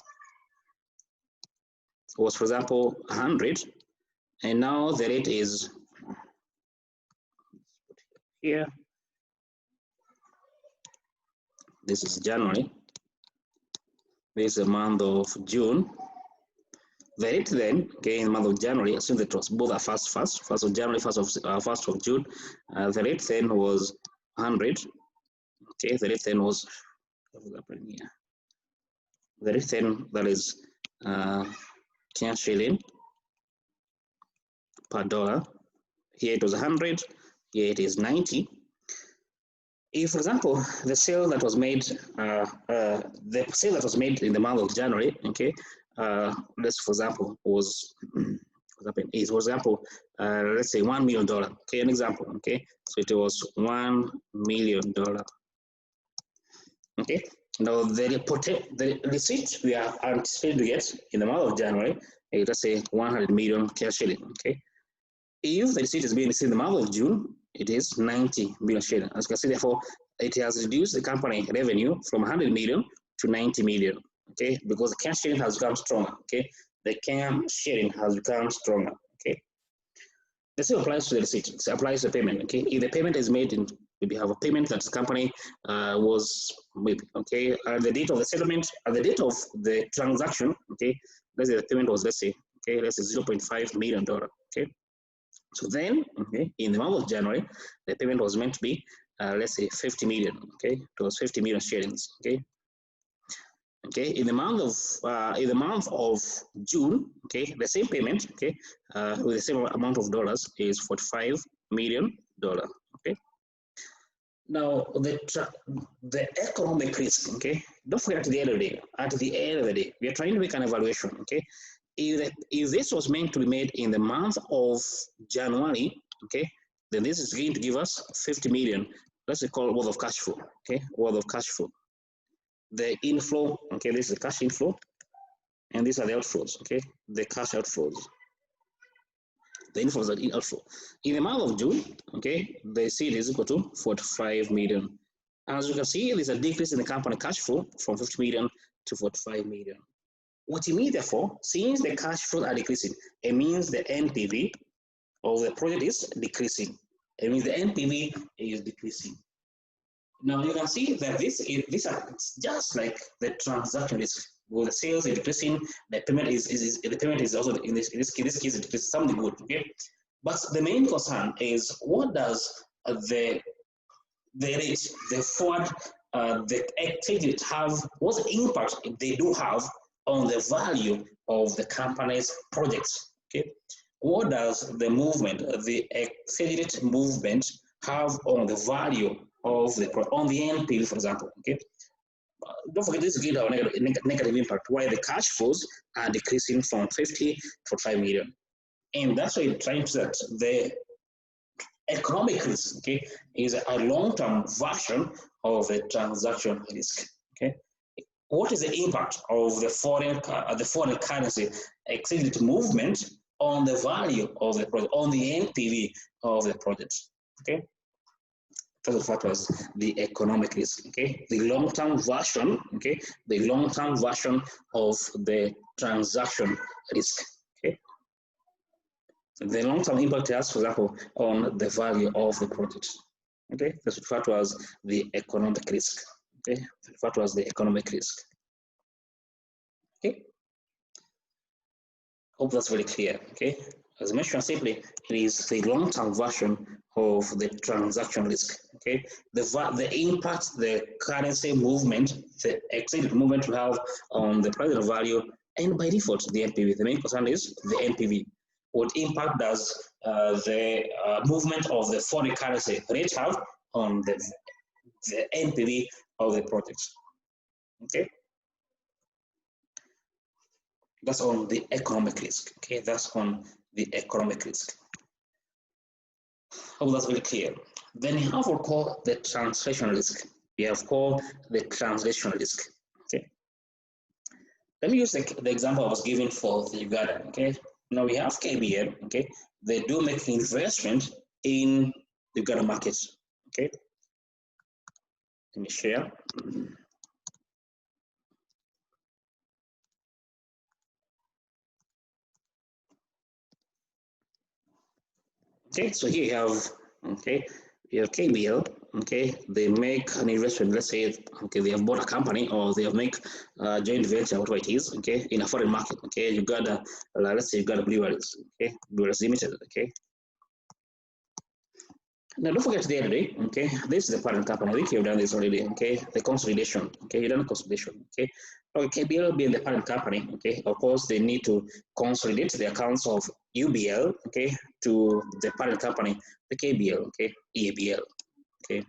was, for example, 100, and now the rate is here. This is January. This is the month of June. The rate then, okay, in the month of January, assume that it was both are first of January, first of June. The rate then was 100. Okay, the rate then was the rate then, that is Kenya shilling per dollar. Here it was 100. Here it is 90. If, for example, the sale that was made, in the month of January, okay, let's, for example, was, for example, let's say $1 million. Okay, an example. Okay, so it was $1 million. Okay, now the receipt we are anticipating to get in the month of January, let's say 100 million Kenya shilling. Okay, if the receipt is being received in the month of June, it is 90 million shilling. As you can see, therefore, it has reduced the company revenue from 100 million to 90 million. Okay, because the Kenya shilling has become stronger. Okay, the Kenya shilling has become stronger. Okay, the same applies to the receipt. It applies to the payment. Okay, if the payment is made in, we have a payment that the company was made. Okay, at the date of the settlement, at the date of the transaction. Okay, let's say the payment was, let's say, okay, let's say $0.5 million. Okay. So then, okay, in the month of January, the payment was meant to be, let's say, 50 million. Okay, it was 50 million shillings. Okay, okay. In the month of June, okay, the same payment, okay, with the same amount of dollars is $45 million. Okay. Now the economic risk. Okay, don't forget at the end of the day, we are trying to make an evaluation. Okay. If this was meant to be made in the month of January, okay, then this is going to give us 50 million. Let's call it worth of cash flow. Okay, worth of cash flow. The inflow, okay, this is the cash inflow, and these are the outflows. Okay, the cash outflows. The inflows are the outflow. In the month of June, okay, the receipt is equal to 45 million. As you can see, there's a decrease in the company cash flow from 50 million to 45 million. What it means, therefore, since the cash flows are decreasing, it means the NPV of the project is decreasing. It means the NPV is decreasing. Now you can see that these are just like the transaction risk. Well, the sales is decreasing, the payment is also in this case it decreases something good. Okay, but the main concern is what does the rate, the forward, the exchange have, what's the impact they do have on the value of the company's projects. Okay, what does the movement, the exchange movement, have on the value of the on the NPV, for example? Okay, don't forget this is our negative impact, why the cash flows are decreasing from 50 to 5 million. And that's why it trying to that the economic risk, okay, is a long-term version of the transaction risk. Okay, what is the impact of the foreign currency exchange movement on the value of the project, on the NPV of the project? Okay, that's what was the economic risk. Okay, the long-term version. Okay, the long-term version of the transaction risk. Okay. The long-term impact has, for example, on the value of the project. Okay, that's referred to as the economic risk. Okay, referred to as the economic risk. Okay, hope that's very clear. Okay, as mentioned simply, it is the long-term version of the transaction risk. Okay, the impact the currency movement, the exchange movement will have on the present value, and by default the NPV. The main concern is the NPV. What impact does the movement of the foreign currency rate have on the NPV of the project? Okay, that's on the economic risk. Okay, that's on the economic risk. Oh, that's very clear. Then you have what we call the translation risk. We have called the translation risk. Okay, let me use the example I was given for the Uganda. Okay. Now we have KBL, okay, they do make investment in the Uganda market, okay. Let me share. Okay, so here you have, okay, your KBL, okay, they make an investment, let's say, okay, they have bought a company or they have make a joint venture, whatever it is, okay, in a foreign market, okay, you got a, let's say you got a Breweries, okay, Breweries Limited, okay. Now don't forget the other day, okay, this is the parent company, I think you've done this already, okay, the consolidation, okay, you've done consolidation, okay. Okay, KBL being the parent company, okay, of course they need to consolidate the accounts of UBL, okay, to the parent company, the KBL, okay, EABL, okay,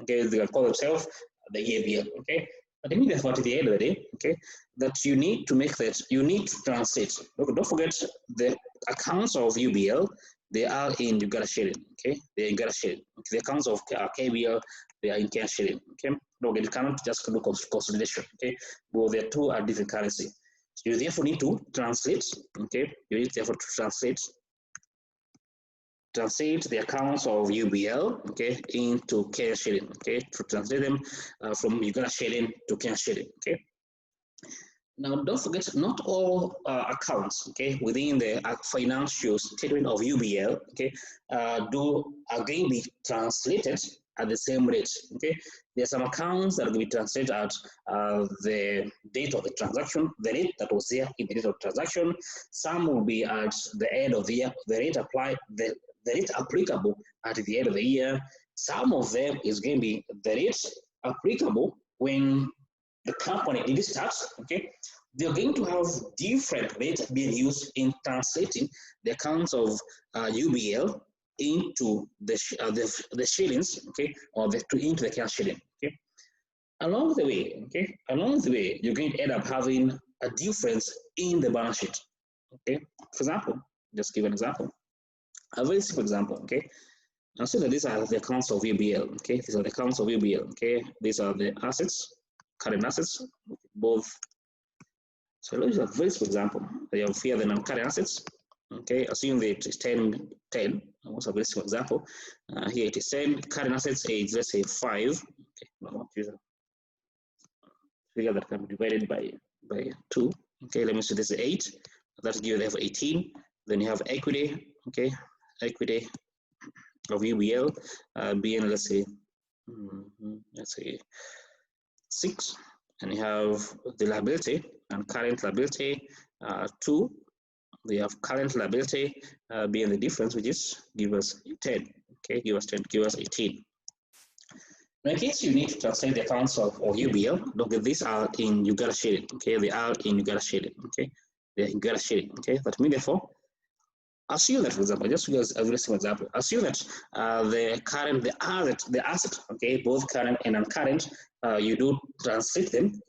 okay, they call themselves the EABL, okay. But I mean that's what at the end of the day, okay, that you need to make that, you need to translate. Look, don't forget the accounts of UBL, they are in Uganda shilling, okay, they are in Uganda shilling. Okay, the accounts of KBL, they are in Kenya shilling, okay. No, you cannot just do consolidation, okay, well, the two are different currency. So you therefore need to translate, okay, you need therefore to translate the accounts of UBL, okay, into Kenya shilling, okay, to translate them from Uganda shilling to Kenya shilling, okay. Now, don't forget, not all accounts, okay, within the financial statement of UBL, okay, do again be translated at the same rate, okay. There are some accounts that will be translated at the date of the transaction, the rate that was there in the date of the transaction. Some will be at the end of the year, the rate applied, the rate applicable at the end of the year. Some of them is going to be the rate applicable when the company did start, okay. They're going to have different rates being used in translating the accounts of UBL into the shillings, okay, or into the cash shilling, okay. Along the way, okay, along the way, you're going to end up having a difference in the balance sheet, okay. For example, just give an example, a very simple example, okay. Now, so that these are the accounts of UBL, okay. These are the accounts of UBL, okay. These are the assets, current assets, both. So let's use a very simple example. We have here the non-current assets. Okay, assume that it's 10. What's a very simple example? Here it is 10. Current assets is, let's say, 5. Okay, no, use a figure that can be divided by 2. Okay, let me see, this is 8. That gives you 18. Then you have equity. Okay, equity of UBL being, let's say 6. And you have the liability and current liability 2. We have current liability being the difference, which is give us 10. Okay, give us 10, give us 18. Now, in case you need to translate the accounts of UBL, look at these are in Uganda shilling. Okay, they are in Uganda shilling. Okay, they are in Uganda shilling. Okay, that means therefore assume that, for example, just to give a very simple example, assume that the asset, okay, both current and non-current, you do translate them,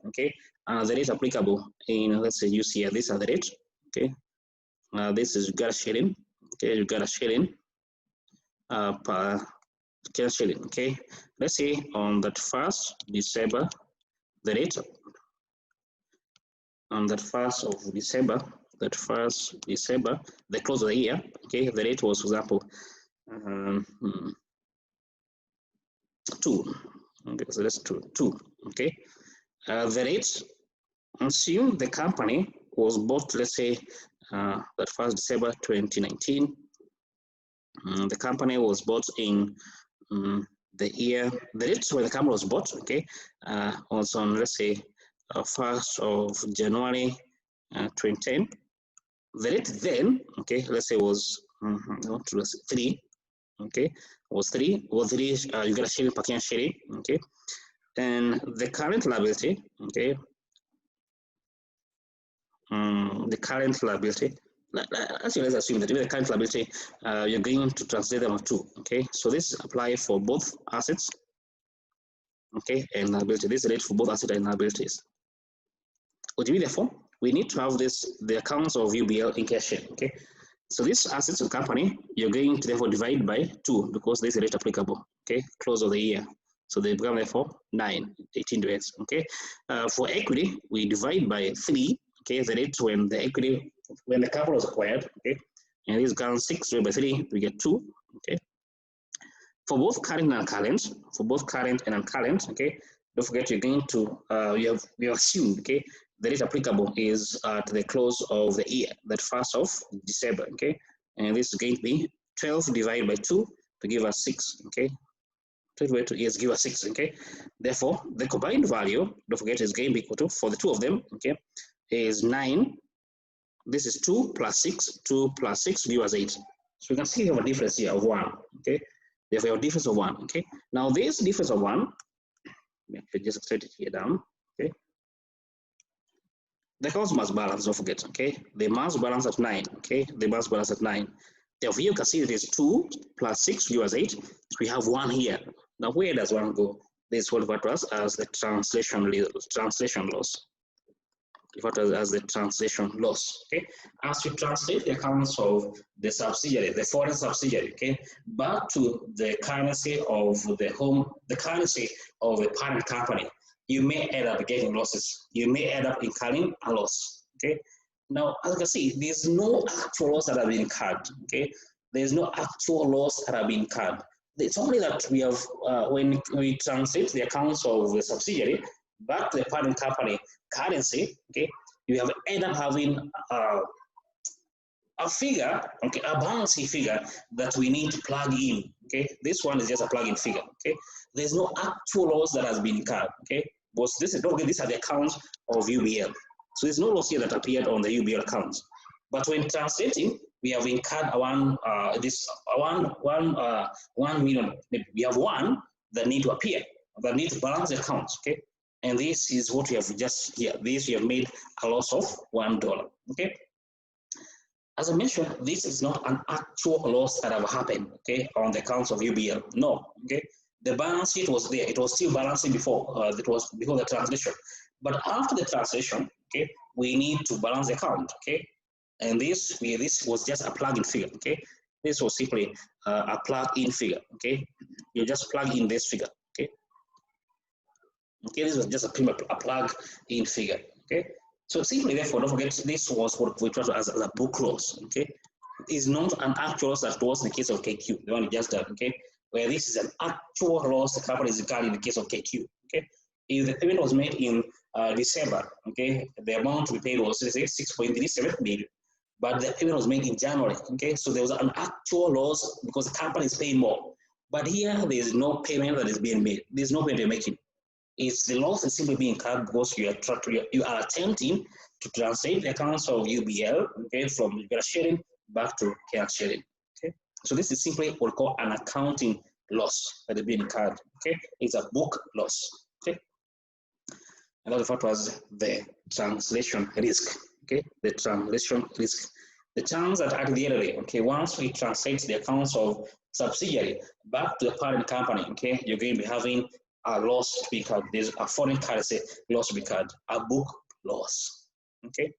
okay, the rate applicable in, let's say, use here, these are the rate, okay, this is you got a shilling, okay, you got a shilling per shilling, okay. Let's say on that 1st December, the rate on that 1st of December, the close of the year, okay, the rate was, for example, 2. Okay, so that's 2. Okay, the rate, assume the company was bought, let's say, that 1st December 2019. The company was bought in the year, the rate where the company was bought, okay, was on, let's say, 1st of January 2010. The rate then, okay, let's say was 3, okay, was 3, you got a shilling per shilling, okay, and the current liability, okay, the current liability, actually let's assume that the current liability, you're going to translate them as 2, okay, so this apply for both assets, okay, and liability. This is rate for both assets and liabilities. What do you mean, therefore? We need to have the accounts of UBL in cash, okay. So this assets of the company, you're going to therefore divide by 2 because this is rate applicable, okay, close of the year. So they become therefore 9, 18 days, okay. For equity, we divide by 3, okay, the rate when the company was acquired, okay, and this becomes 6 divided by 3, we get 2, okay. For both current and non-current, okay, don't forget you're going to, we have assumed, okay, the rate applicable is to the close of the year, that 1st of December, okay, and this is going to be 12 divided by 2 to give us 6, okay, 12 divided by 2 is give us 6, okay, therefore the combined value, don't forget, is going to be equal to, for the two of them, okay, is 9, this is 2 plus 6, 2 plus 6 give us 8, so we can see we have a difference here of 1, okay, therefore we have a difference of 1, okay, now this difference of 1, let me just set it here down, okay. The accounts must balance, don't forget, okay? They must balance at 9, okay? They must balance at 9. Therefore, you can see it is 2 plus 6 give us 8. We have 1 here. Now, where does 1 go? This is what referred to us as the translation loss. Referred to as the translation loss, okay? As we translate the accounts of the subsidiary, the foreign subsidiary, okay, back to the currency of the currency of the parent company, you may end up getting losses. You may end up incurring a loss, okay? Now, as you can see, there's no actual loss that have been incurred, okay? There's no actual loss that have been incurred. It's only that we have, when we translate the accounts of the subsidiary back to the parent company currency, okay, you have end up having a figure, okay, a balancing figure that we need to plug in, okay? This one is just a plug-in figure, okay? There's no actual loss that has been incurred, okay? But these are the accounts of UBL. So there's no loss here that appeared on the UBL accounts. But when translating, we have incurred 1 million. We have 1 that need to appear, that need to balance the accounts, okay? And this is what we have just here. This we have made a loss of $1, okay? As I mentioned, this is not an actual loss that have happened, okay, on the accounts of UBL. No, okay. The balance sheet was there. It was still balancing before. It was before the translation. But after the translation, okay, we need to balance the account, okay. And this was just a plug-in figure, okay. This was simply a plug-in figure, okay. You just plug in this figure, okay. Okay, this was just a plug-in figure, okay. So simply, therefore, don't forget, this was what we refer to as a book loss, okay. It's not an actual loss that was in the case of KQ, the one you just done, okay. Where this is an actual loss the company is incurring in the case of KQ, okay. If the payment was made in December, okay, the amount we paid was, let's say, 6.37 million. But the payment was made in January, okay. So there was an actual loss because the company is paying more. But here, there is no payment that is being made. There's no payment you're making. It's the loss is simply being incurred because you are attempting to translate the accounts of UBL, okay, from UBL sharing back to cash sharing, okay. So this is simply what we call an accounting loss that is being incurred, okay. It's a book loss, okay. And that's referred to as the translation risk, okay. The translation risk. the chance that at the end of the day, okay, once we translate the accounts of subsidiary back to the parent company, okay, you're going to be having a loss to be incurred. There's a foreign currency loss to be incurred, a book loss, okay.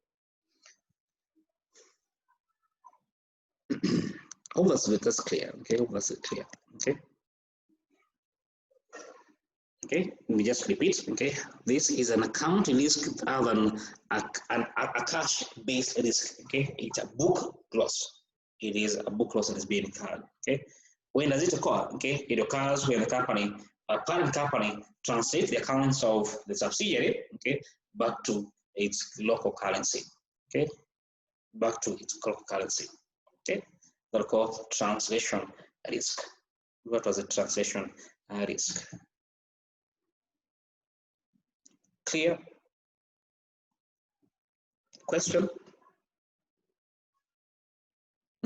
Hope that's clear, okay, hope that's clear, okay. Okay, let me just repeat, okay, this is an account risk rather than a cash-based risk, okay, it's a book loss. It is a book loss that is being incurred, okay. When does it occur? Okay, it occurs when the company, a parent company, translates the accounts of the subsidiary, okay, back to its local currency, okay, back to its local currency, okay. That's called translation risk. What was the translation risk? Clear? Question?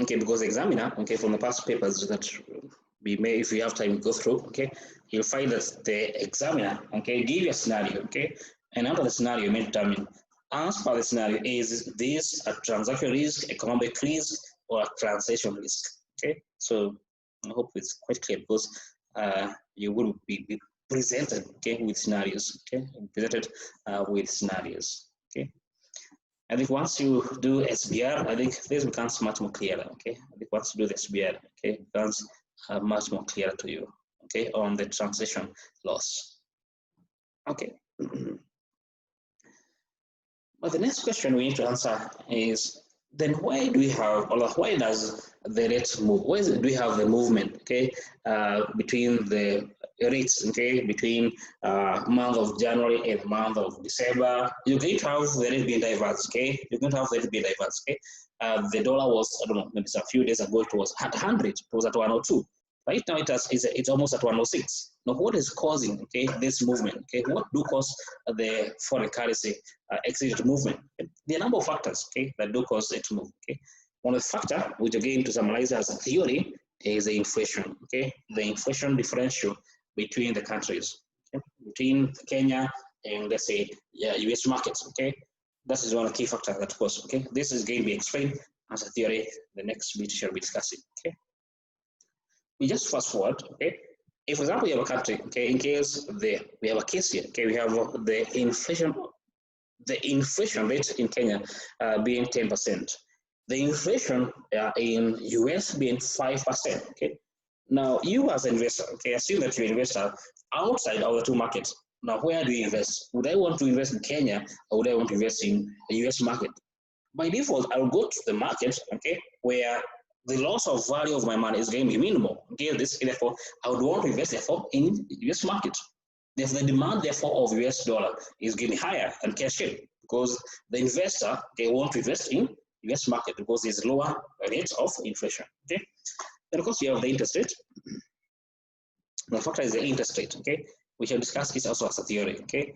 Okay, because the examiner, okay, from the past papers that we may, if we have time, go through, okay, you'll find that the examiner, okay, give you a scenario, okay, and out of the scenario, you may determine, as per the scenario, is this a transaction risk, economic risk, or a translation risk, okay? So I hope it's quite clear because you will be presented, okay, with scenarios, okay, presented with scenarios, okay. I think once you do SBR, I think this becomes much more clearer, okay? I think once you do the SBR, okay, it becomes much more clear to you, okay, on the translation loss. Okay. But the next question we need to answer is, then why do we have, or why does the rate move? Why do we have the movement, okay, between the rates, okay, between month of January and month of December? You're going to have the rate being diverse, okay? You're going to have the rate being diverse, okay? The dollar was, I don't know, maybe a few days ago, it was at 100, it was at 102. Right now, it's almost at 106. Now, what is causing, okay, this movement? Okay, what do cause the foreign currency exchange movement? Okay? There are a number of factors, okay, that do cause it to move. Okay, one of the factors, which again to summarize as a theory, is the inflation. Okay, the inflation differential between the countries, okay? Between Kenya and let's say U.S. markets. Okay, that is one of the key factors that cause. Okay, this is going to be explained as a theory. The next bit shall be discussing. Okay. We just fast forward, okay? If, for example, you have a country, okay, in case we have a case here, okay, we have the inflation rate in Kenya being 10%, the inflation in US being 5%, okay? Now, you as an investor, okay, assume that you're an investor outside of the two markets. Now, where do you invest? Would I want to invest in Kenya or would I want to invest in the US market? By default, I will go to the market, okay, where the loss of value of my money is going to be minimal. Okay, therefore, I would want to invest therefore in US market. Therefore, the demand therefore of US dollar is going to be higher than cash in because the investor they want to invest in US market because there's lower rates of inflation. Okay, then of course you have the interest rate. The factor is the interest rate. Okay, we shall discuss this also as a theory. Okay,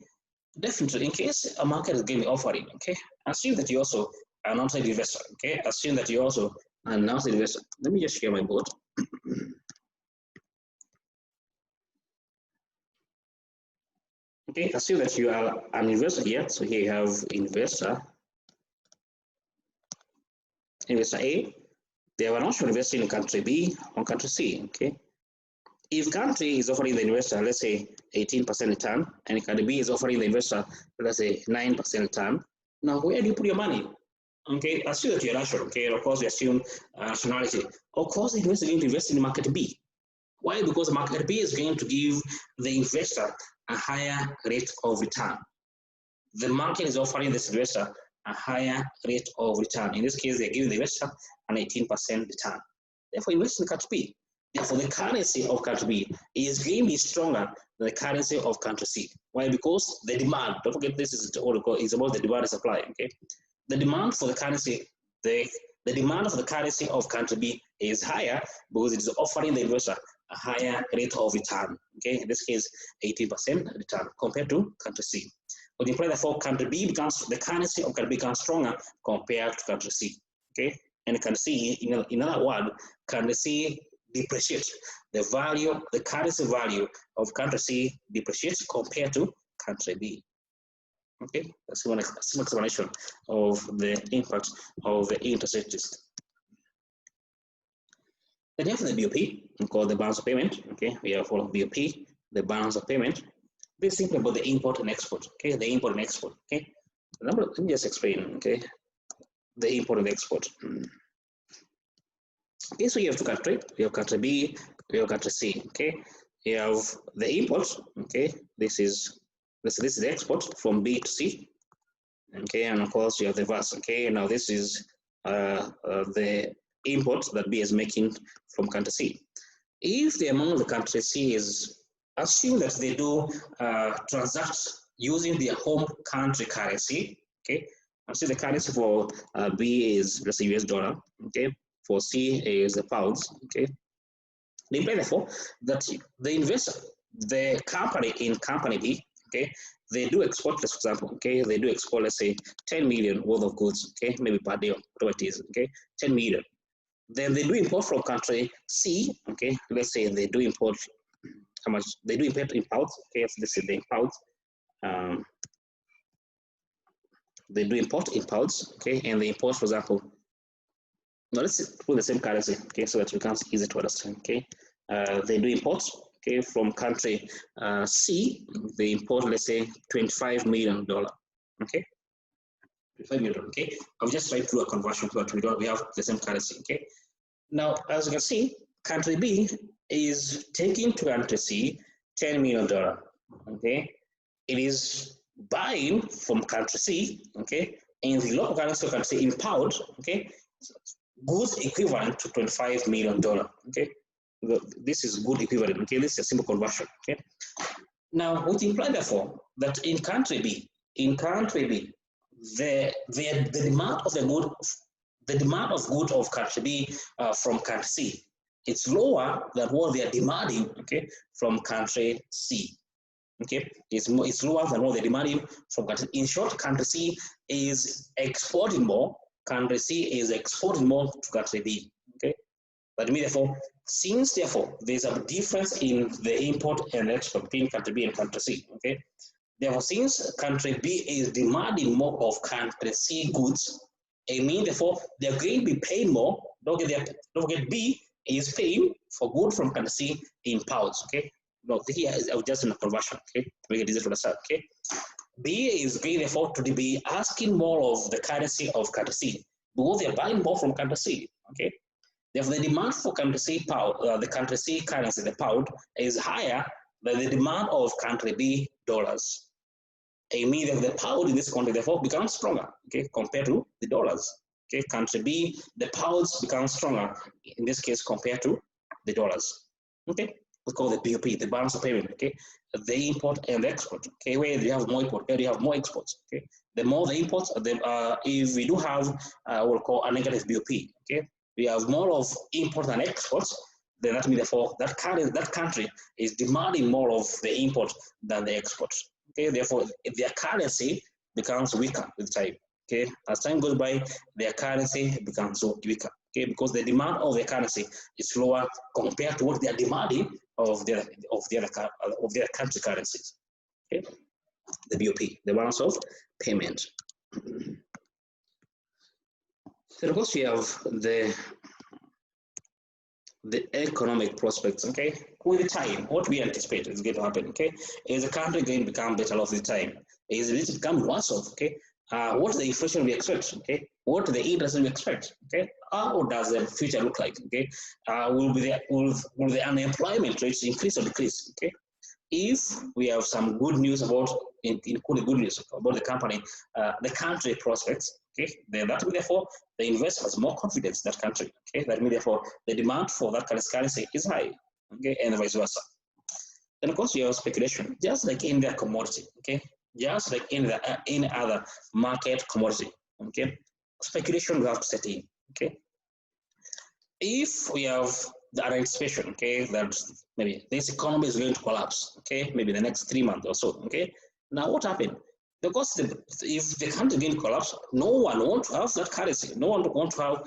definitely in case a market is going to be offering. Okay, assume that you also are an outside investor. Okay, assume that you also an outside investor. Let me just share my board. Okay, assume that you are an investor here. So here you have investor A. They are also investing in country B or country C. Okay, if country is offering the investor, let's say 18% return, and country B is offering the investor, let's say 9% return. Now, where do you put your money? Okay, assume that you're rational. Okay, of course, you assume rationality. Of course, the investor is going to invest in market B. Why? Because market B is going to give the investor a higher rate of return. The market is offering this investor a higher rate of return. In this case, they're giving the investor an 18% return. Therefore, invest in country B. Therefore, the currency of country B is going to be stronger than the currency of country C. Why? Because the demand, don't forget this is about the demand and supply. Okay, the demand for the currency, the demand for the currency of country B is higher because it is offering the investor a higher rate of return. Okay, in this case, 18% return compared to country C. But imply therefore country B becomes the currency of country B becomes stronger compared to country C. Okay, and country C, in other words, country C depreciates. The value, the currency value of country C depreciates compared to country B. Okay, a similar explanation of the impact of the interest rate risk. Then you have the BOP, called the balance of payment. Okay, we have for BOP, the balance of payment. This is simply about the import and export. Okay, the import and export. Okay, let me just explain. Okay, the import and export. Okay, so you have two countries. You have country B, you have country C. Okay, you have the import. Okay, this is the export from B to C. Okay, and of course you have the verse. Okay, now this is the import that B is making from country C. If the amount of the country C is, assume that they do transact using their home country currency. Okay, and see the currency for B is, let's say, US dollar. Okay, for C is the pounds. Okay, they imply therefore that the investor, the company in company B, okay, they do export, for example, okay, they do export, let's say, 10 million worth of goods, okay, maybe per day, whatever it is, okay, 10 million. Then they do import from country C, okay, let's say they do import, how much, they do import in pounds, okay, so let's say they import, they do import in pounds, okay, and they import, for example, now let's put the same currency, okay, so that it becomes easy to understand, okay. They do import, okay, from country C, they import, let's say, $25 million, okay, $25 million, okay. I'll just try to do a conversion so that we have the same currency, okay. Now, as you can see, country B is taking to country C $10 million, okay. It is buying from country C, okay, in the local currency of country C in pound, okay, goods equivalent to $25 million, okay. This is good equivalent, okay. This is a simple conversion, okay. Now, which implies therefore that in country B, the demand of the demand of good of country B from country C, it's lower than what they are demanding, okay, from country C. Okay, it's lower than what they're demanding from country. In short, country C is exporting more. Country C is exporting more to country B. Okay, that means therefore, since therefore there's a difference in the import and export between country B and country C. Okay, therefore, since country B is demanding more of country C goods, it means therefore they're going to be paying more. Don't forget B is paying for good from country C in pounds. Okay. No, here is just in a conversion, okay? Make it easy to understand, okay? B is going therefore to be asking more of the currency of country C because they are buying more from country C, okay? Therefore, the demand for country C pound, the country C currency, the pound, is higher than the demand of country B dollars. It means that the pound in this country therefore becomes stronger, okay, compared to the dollars. Okay, country B, the pounds become stronger in this case compared to the dollars. Okay. We call the BOP, the balance of payment, okay? The import and the export, okay? Where you have more import, where you have more exports, okay? The more the imports, if we do have what we call a negative BOP, okay? We have more of import and exports, then that means therefore that country is demanding more of the import than the export, okay? Therefore, their currency becomes weaker with time, okay? As time goes by, their currency becomes weaker, okay? Because the demand of the currency is lower compared to what they are demanding of their country currencies. Okay, the BOP, the balance of payment. Then of course we have the economic prospects. Okay, with the time, what we anticipate is going to happen. Okay, is the country going to become better off with time? Is it become worse off? Okay, what the inflation we expect? Okay, what the interest we expect? Okay, how does the future look like? Okay, will the unemployment rates increase or decrease? Okay, if we have some good news about, including good news about the company, the country prospects, okay, then that means therefore the investor has more confidence in that country. Okay, that means therefore the demand for that currency is high. Okay, and vice versa. Then of course you have speculation, just like in the commodity. Okay, just like in any other market commodity. Okay, speculation will have to set in. Okay, if we have the anticipation, okay, that maybe this economy is going to collapse, okay, maybe the next 3 months or so, okay. Now what happened? Because if the country is going to collapse, no one wants to have that currency. No one wants to have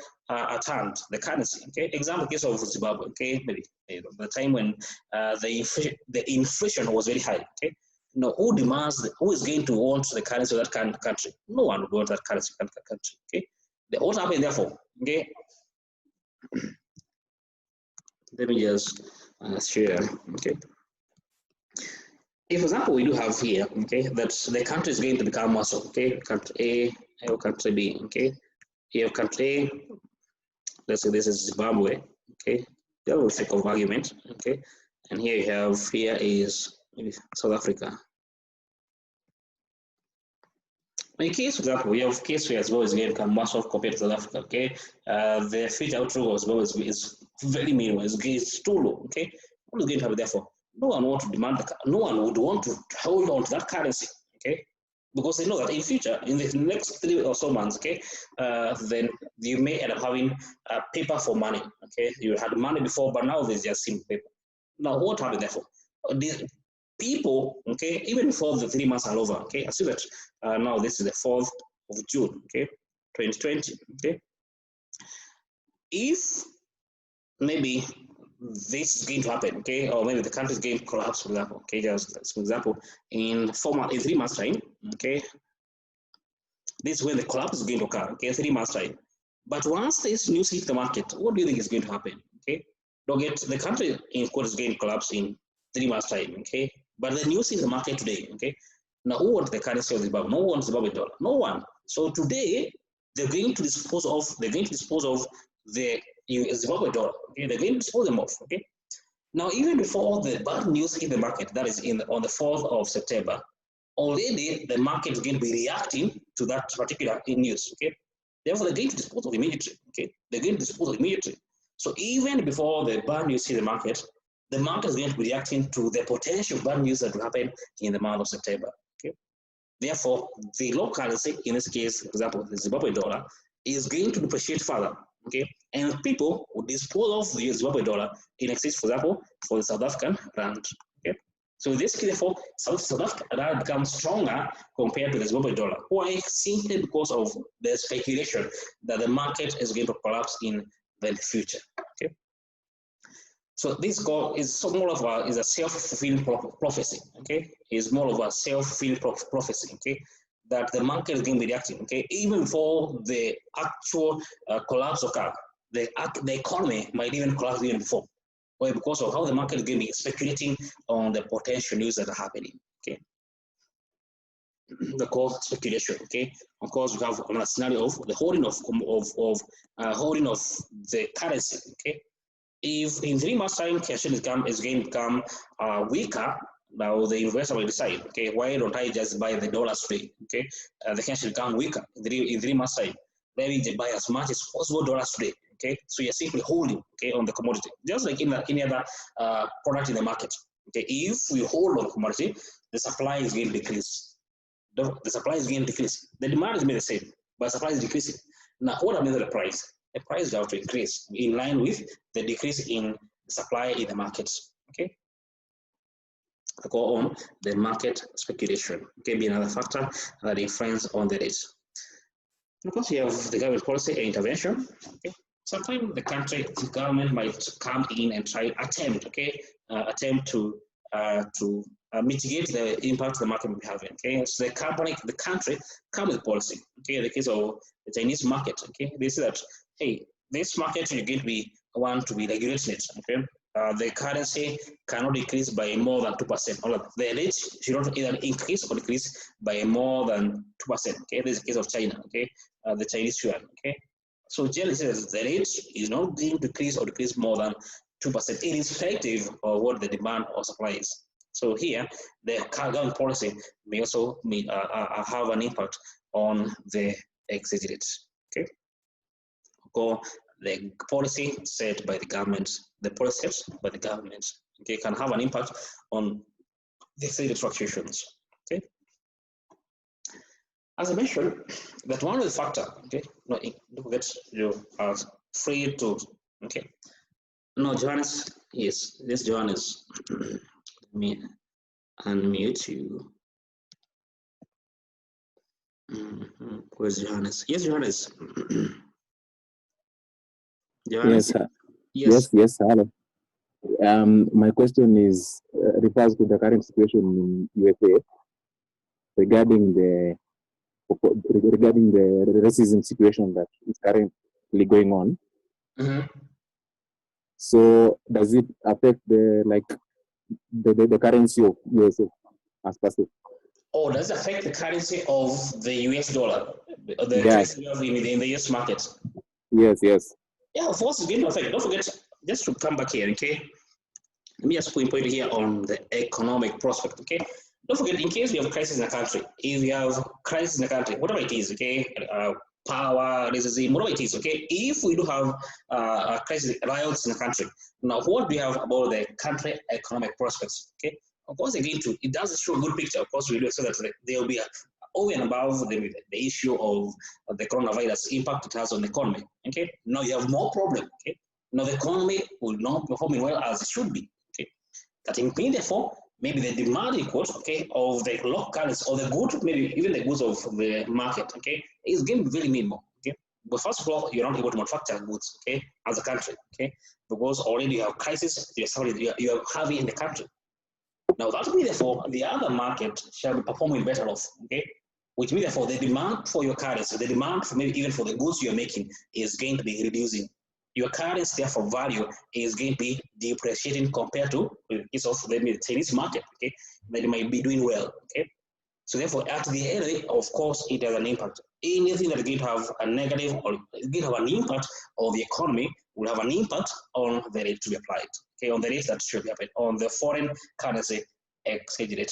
the currency. Okay. Example case of Zimbabwe. Okay, maybe the time when the inflation was very high. Okay, Now, who demands, who is going to want the currency of that country? No one would want that currency country. Okay. What happened therefore? Okay. Let me just share. Okay. If, for example, we do have here, okay, that the country is going to become muscle. Okay, country A, or country B. Okay, here country A. Let's say this is Zimbabwe. Okay, that will sake of argument. Okay, and here you have, here is maybe South Africa. In case, for example, we have case where Zimbabwe is going to become much of compared to South Africa. Okay, the future outlook of Zimbabwe is very minimal. It's too low. Okay, what is going to happen therefore? No one want to demand. No one would want to hold on to that currency. Okay, because they know that in future, in the next 3 or so months, okay, then you may end up having paper for money. Okay, you had money before, but now there's just simple paper. Now, what happened therefore? These people, okay, even before the 3 months are over, okay, I see that now this is the 4th of June, okay, 2020, okay. If maybe this is going to happen, okay, or maybe the country is going to collapse, for example, okay, just for example, in 3 months time, okay, this is when the collapse is going to occur, okay, 3 months time. But once this news hits the market, what do you think is going to happen? Okay, don't get the country in quote is going to collapse in 3 months time, okay, but the news in the market today, okay. Now, who wants the currency of Zimbabwe? No one wants Zimbabwe dollar. No one. So today they're going to dispose of the Zimbabwe dollar. Okay, they're going to dispose them off. Okay. Now, even before the bad news hit the market, that is on the 4th of September, already the market is going to be reacting to that particular news. Okay. Therefore, they're going to dispose of immediately. Okay. They're going to dispose of immediately. So even before the bad news hit the market is going to be reacting to the potential bad news that will happen in the month of September. Okay. Therefore, the local currency, in this case, for example, the Zimbabwe dollar, is going to depreciate further. Okay, and people will dispose of the Zimbabwe dollar in exchange, for example, for the South African rand. Okay, so in this case, therefore, South African rand becomes stronger compared to the Zimbabwe dollar. Why? Simply because of the speculation that the market is going to collapse in the future. Okay. So this goal is more of a self-fulfilling prophecy. Okay, is more of a self-fulfilling prophecy. Okay, that the market is going to be reacting. Okay, even before the actual collapse occur, the economy might even collapse even before. Why? Because of how the market is going to be speculating on the potential news that are happening. Okay, the call speculation. Okay, of course we have a scenario of the holding of the currency. Okay. If in 3 months' time cash is going to become weaker, now the investor will decide, okay, why don't I just buy the dollars today? Okay, the cash will become weaker in 3 months' time. Maybe they buy as much as possible dollars today. Okay, so you're simply holding, okay, on the commodity, just like in any other product in the market. Okay, if we hold on commodity, the supply is going to decrease. The supply is going to decrease. The demand is going to be the same, but supply is decreasing. Now, what I mean the price? The price will have to increase in line with the decrease in supply in the markets. Okay. I go on the market speculation. Okay, be another factor that influence on the rate. And of course, you have the government policy and intervention. Okay. Sometimes the government might come in and attempt to mitigate the impact the market will be having. Okay, so the country come with policy. Okay, in the case of the Chinese market. Okay, they say that, hey, this market is going to be want to be regulated. Okay, the currency cannot increase by more than 2%. The rate should not either increase or decrease by more tan 2%. Okay, this is the case of China. Okay, the Chinese yuan. Okay, so generally says the rate is not going to decrease or decrease more than 2%, irrespective of what the demand or supply is. So here, the government policy may also have an impact on the exit rate. Okay, or the policy set by the government, okay, can have an impact on the exit rate fluctuations. Okay, as I mentioned, that one of the factor. Okay, no, don't forget you are free to. Okay, no, Johannes, yes, this Johannes. Let me unmute you. Where's Johannes? Yes, Johannes. Johannes? Yes, yes, hello. My question is refers to the current situation in USA regarding the racism situation that is currently going on. So does it affect the currency of USA as per se? Oh, does it affect the currency of the US dollar, the Yeah. currency in the US market? Yes. Yeah, of course, it's going to affect. Don't forget, just to come back here, okay? Let me just point here on the economic prospect, okay? Don't forget, in case we have crisis in a country, if we have crisis in a country, whatever it is, okay, power, racism, whatever it is, okay, if we do have a crisis, riots in a country, now what do we have about the country economic prospects, okay? Of course, again, too, it does show a good picture. Of course, we do so that there will be over and above the issue of the coronavirus impact it has on the economy, okay? Now you have more problem, okay? Now the economy will not perform well as it should be. That in therefore, maybe the demand equals, okay, of the local currency or the goods, maybe even the goods of the market, okay, is going to be very minimal, okay. But first of all, you're not able to manufacture goods, okay, as a country, okay, because already you have crisis, you are having in the country. Now that means therefore the other market shall be performing better off, okay, which means therefore the demand for your currency, the demand for maybe even for the goods you're making is going to be reducing. Your currency, therefore, value is going to be depreciating compared to the case of the Chinese market, okay, that might be doing well, okay. So therefore, at the end, of course, it has an impact. Anything that is going to have a negative or is going to have an impact on the economy will have an impact on the rate to be applied, okay, on the rate that should be applied, on the foreign currency exchange rate.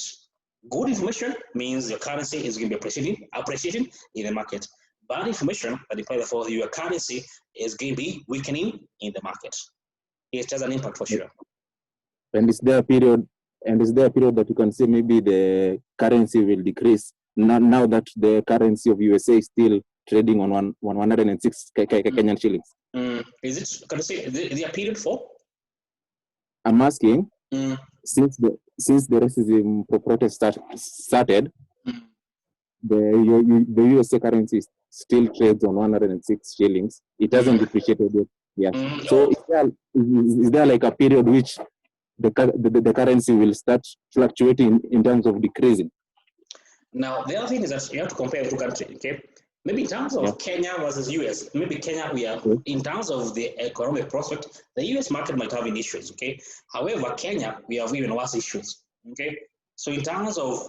Good information means your currency is going to be appreciating in the market. Bad information that implies for your currency is going to be weakening in the market. It has an impact for sure. And is there a period that you can say maybe the currency will decrease now that the currency of USA is still trading on 106 Kenyan shillings? Is it? Can you say is there a period for? I'm asking. Since the racism protest started, the USA currency still trades on 106 shillings. It hasn't depreciated yet. Yeah. So is there like a period which the currency will start fluctuating in terms of decreasing? Now, the other thing is that you have to compare the two countries, okay? Maybe in terms of Kenya versus US, maybe Kenya, in terms of the economic prospect, the US market might have issues, okay? However, Kenya, we have even worse issues, okay? So in terms of,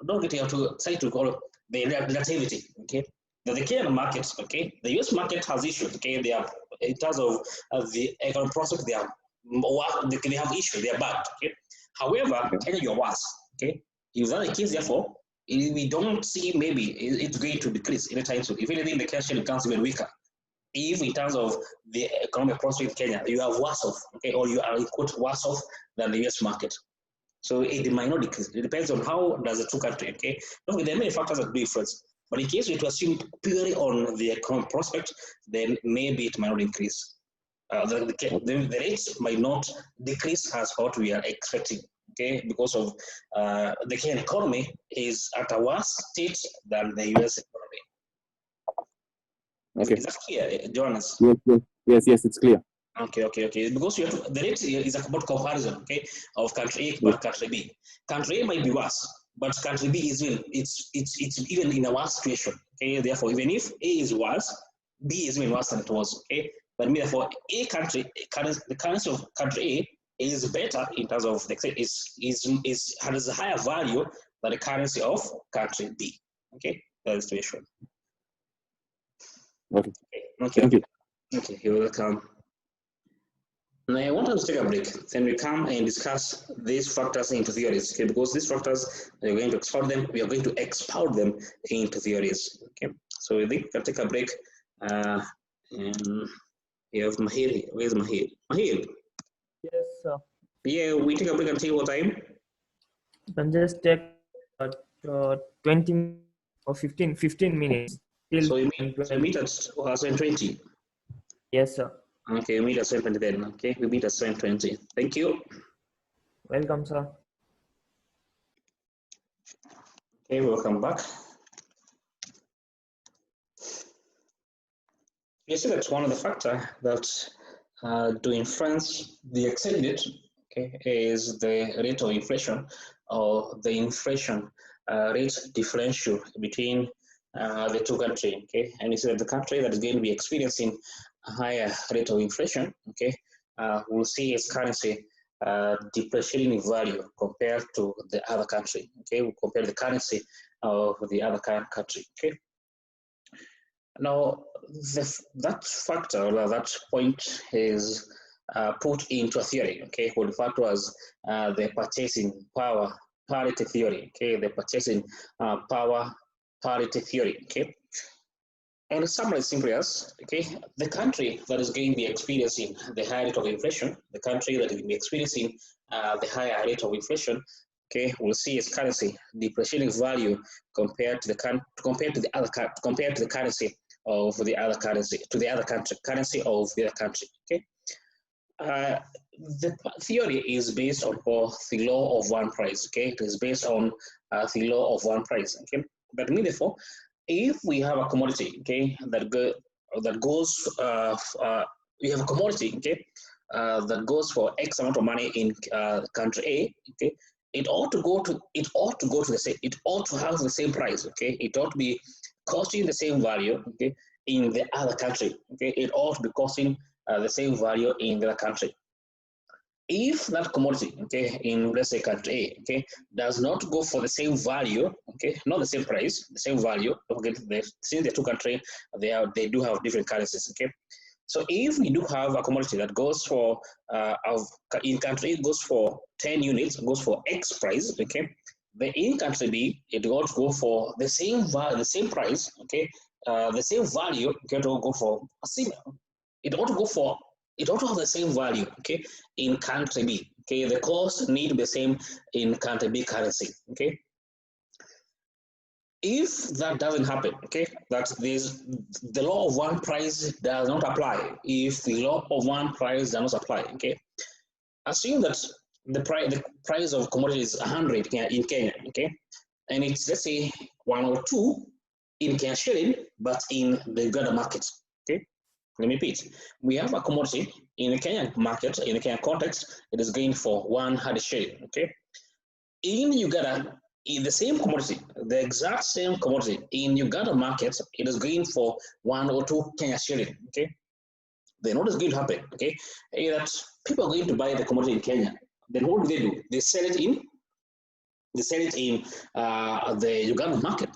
don't get here to try to call the relativity, okay? The Kenyan market, okay? The US market has issues, okay? They are, in terms of the economic prospect, they have issues, they are bad, okay? However, Kenya, you're worse, okay? If that's the case, therefore, we don't see maybe it's going to decrease anytime soon. If anything, the cash becomes even weaker. If in terms of the economic prospect in Kenya, you are worse off, okay, or you are quote worse off than the US market. So it might not decrease. It depends on how does the two countries, okay. No, there are many factors that do difference. But in case we to assume purely on the economic prospect, then maybe it might not increase. The rates might not decrease as what we are expecting. Okay, because of the Kenyan economy is at a worse state than the US economy. Okay. Is that clear, Jonas? Yes, it's clear. Okay. Because you have to, the rate is about comparison, okay, of country A but country B. Country A might be worse, but country B is it's even in a worse situation. Okay, therefore, even if A is worse, B is even worse than it was. Okay, but therefore, the currency of country A is better in terms of the has a higher value than the currency of country B. Okay, that's the situation. Okay. Thank you. Okay, you're welcome. Now I want us to take a break. Then we come and discuss these factors into theories. Okay, because these factors we are going to expound them. We are going to expound them into theories. Okay, so we think we can take a break. And we have Mahir. Where's Mahir? Mahir. Yes, sir. Yeah, we take a break until what time? You can just take 20 or 15 minutes. So you meet at 7:20? Yes, sir. Okay, we meet at 7:20 then. Okay, we meet at 7:20. Thank you. Welcome, sir. Okay, welcome back. You see that's one of the factors that to influence the exchange rate, okay, is the rate of inflation or the inflation rate differential between the two countries, okay, and it's the country that is going to be experiencing a higher rate of inflation, okay, will see its currency depreciating in value compared to the other country, okay, we'll compare the currency of the other country, okay. Now, that factor or that point is put into a theory, okay, we refer to as the purchasing power parity theory, okay, the purchasing power parity theory, okay. And summary simply as, okay, the country that is going to be experiencing the high rate of inflation, the country that is going to be experiencing the higher rate of inflation, okay, will see its currency depreciating value compared to the currency of the other currency to the other currency of the other country, okay. The theory is based on the law of one price, okay. It is based on the law of one price, okay. That means therefore, if we have a commodity, okay, that goes, we have a commodity, okay, that goes for X amount of money in country A, okay, it ought to go to the same, it ought to have the same price, okay, it ought to be costing the same value, okay, in the other country, okay, it ought to be costing the same value in the other country. If that commodity, okay, in let's say country A, okay, does not go for the same value, okay, not the same price, the same value, okay, since the two countries, they do have different currencies, okay. So if we do have a commodity that goes for in country A goes for 10 units, goes for X price, okay, the in country B it ought to go for the same price, okay, the same value, okay, to go for a similar. It ought to have the same value, okay, in country B, okay, the cost need to be the same in country B currency, okay. If that doesn't happen, okay, that the law of one price does not apply. If the law of one price does not apply, okay, assume that the price of commodity is 100 in Kenya, okay, and it's let's say 102 in Kenya shilling, but in the Uganda market, okay. Let me repeat. We have a commodity in the Kenyan market, in the Kenyan context, it is going for 100 shilling, okay. In Uganda, in the same commodity, the exact same commodity in Uganda market, it is going for 102 Kenya shilling, okay. Then what is going to happen, okay, is that people are going to buy the commodity in Kenya. Then what do? They sell it in the Uganda market.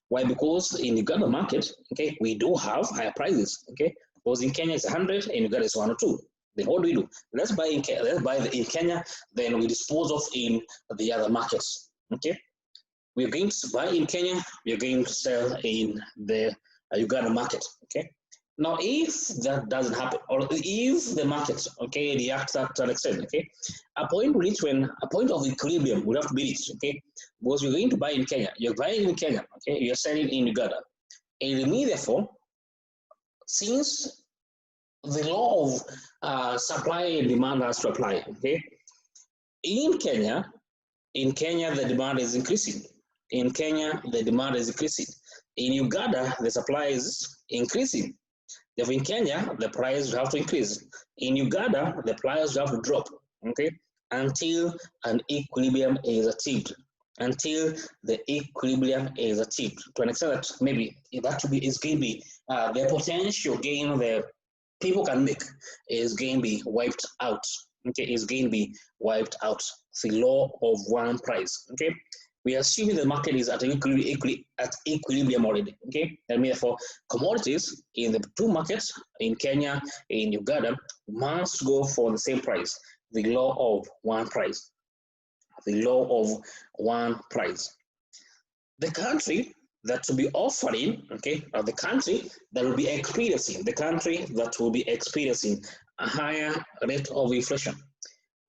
Why? Because in Uganda market, okay, we do have higher prices, okay. Because in Kenya it's 100 and Uganda is 102. Then what do? Let's buy in Kenya, then we dispose of in the other markets, okay. We're going to buy in Kenya, we're going to sell in the Uganda market, okay. Now, if that doesn't happen, or if the market, okay, reacts to an extent, okay, a point of equilibrium will have to be reached, okay, because you're going to buy in Kenya, you're buying in Kenya, okay, you're selling in Uganda, and therefore, since the law of supply and demand has to apply, okay, in Kenya, the demand is increasing. In Kenya, the demand is increasing. In Uganda, the supply is increasing. Therefore, in Kenya, the price will have to increase. In Uganda, the price will have to drop, okay, until an equilibrium is achieved. Until the equilibrium is achieved. To an extent that maybe that is going to be the potential gain the people can make is going to be wiped out. Okay, is going to be wiped out. The law of one price. Okay, we are assuming the market is at equilibrium already. Okay, and therefore commodities in the two markets in Kenya, in Uganda, must go for the same price. The law of one price. The law of one price. The country that will be offering, okay, or the country that will be experiencing, a higher rate of inflation.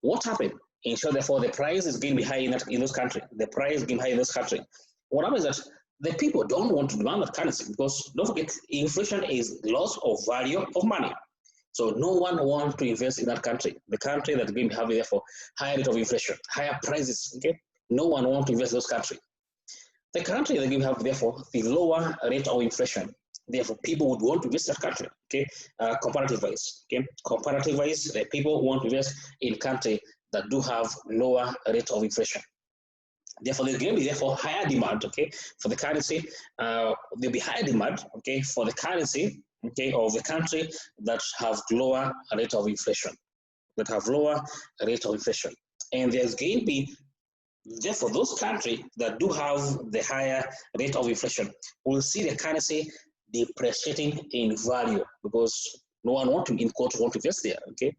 What happened? In short, therefore, the price is going to be high in those countries. The price is going to be high in those countries. What happens is that the people don't want to demand that currency because don't forget, inflation is loss of value of money. So no one wants to invest in that country. The country that is going to have therefore higher rate of inflation, higher prices. Okay, no one wants to invest in those countries. The country that will have therefore the lower rate of inflation Therefore, people would want to visit that country. Okay, comparative wise. Okay, comparative wise, people want to invest in country that do have lower rate of inflation. Therefore, there's going to be therefore higher demand. Okay, for the currency. There'll be higher demand. Okay, for the currency. Okay, of the country that have lower rate of inflation. That have lower rate of inflation, and there's going to be therefore those countries that do have the higher rate of inflation will see the currency depreciating in value because no one want to invest there. Okay,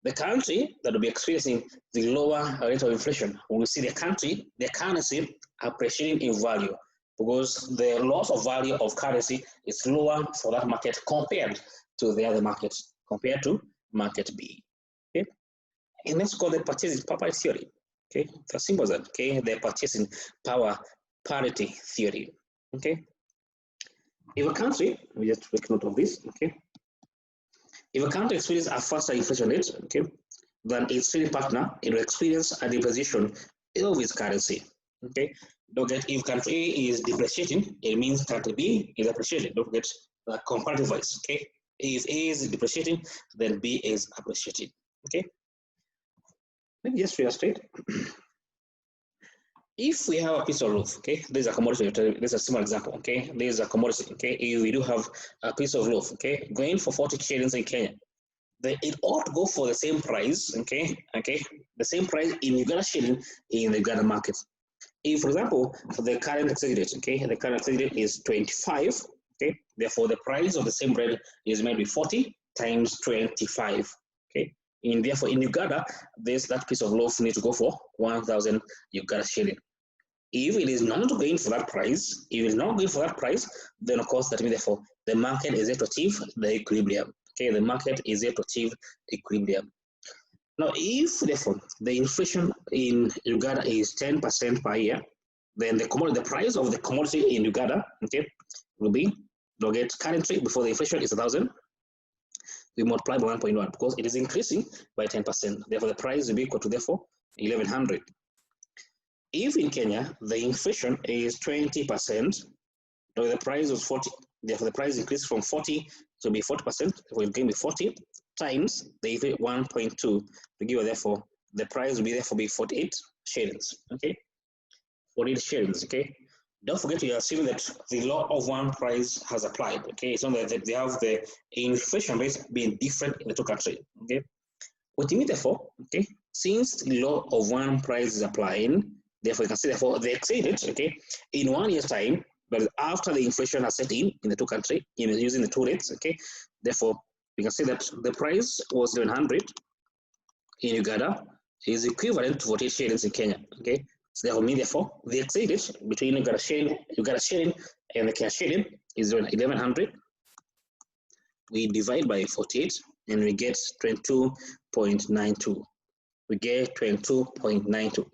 the country that will be experiencing the lower rate of inflation will see the currency appreciating in value because the loss of value of currency is lower for that market compared to the other markets, compared to market B. Okay, and let's call the purchasing power theory. Okay, the simple as that. Okay, the purchasing power parity theory. Okay, if a country, we just take note of this. Okay, if a country experiences a faster inflation rate, okay, than its trading partner, it will experience a depreciation of its currency. Okay, don't forget if country A is depreciating, it means country B is appreciating. Don't forget comparative wise. Okay, if A is depreciating, then B is appreciating. Okay, let me just illustrate. If we have a piece of loaf, okay, there's a commodity. There's a small example, okay. There's a commodity, okay. If we do have a piece of loaf, okay, going for 40 shillings in Kenya, then it ought to go for the same price, okay, the same price in Uganda shilling in the Uganda market. If, for example, the current exchange rate, okay, the current exchange rate is 25, okay, therefore the price of the same bread is maybe 40 times 25, okay. And therefore, in Uganda, that piece of loaf needs to go for 1,000 Uganda shilling. If it is not going for that price, then of course that means therefore the market is yet to achieve the equilibrium. Okay, the market is yet to achieve equilibrium. Now, if therefore the inflation in Uganda is 10% per year, then the price of the commodity in Uganda, okay, will be, don't get currently before the inflation is 1,000. We multiply by 1.1 because it is increasing by 10%. Therefore, the price will be equal to therefore 1,100. If in Kenya the inflation is 20%, the price was 40. Therefore, the price increased from 40 to be 40%. Therefore, it can be 40 times the 1.2 to give therefore the price will be therefore be 48 shillings. Okay, 48 shillings. Okay. Don't forget to assume that the law of one price has applied. Okay, it's not that they have the inflation rates being different in the two countries. Okay, what you mean therefore, okay, since the law of one price is applying, therefore you can say therefore they exceeded, okay, in 1 year's time, but after the inflation has set in the two countries, using the two rates, okay, therefore we can say that the price was 1,100 in Uganda is equivalent to 48 shillings in Kenya. Okay, so therefore they exceeded between Uganda shilling and the Kenya shilling is 1,100. We divide by 48 and we get 22.92. We get 22.92.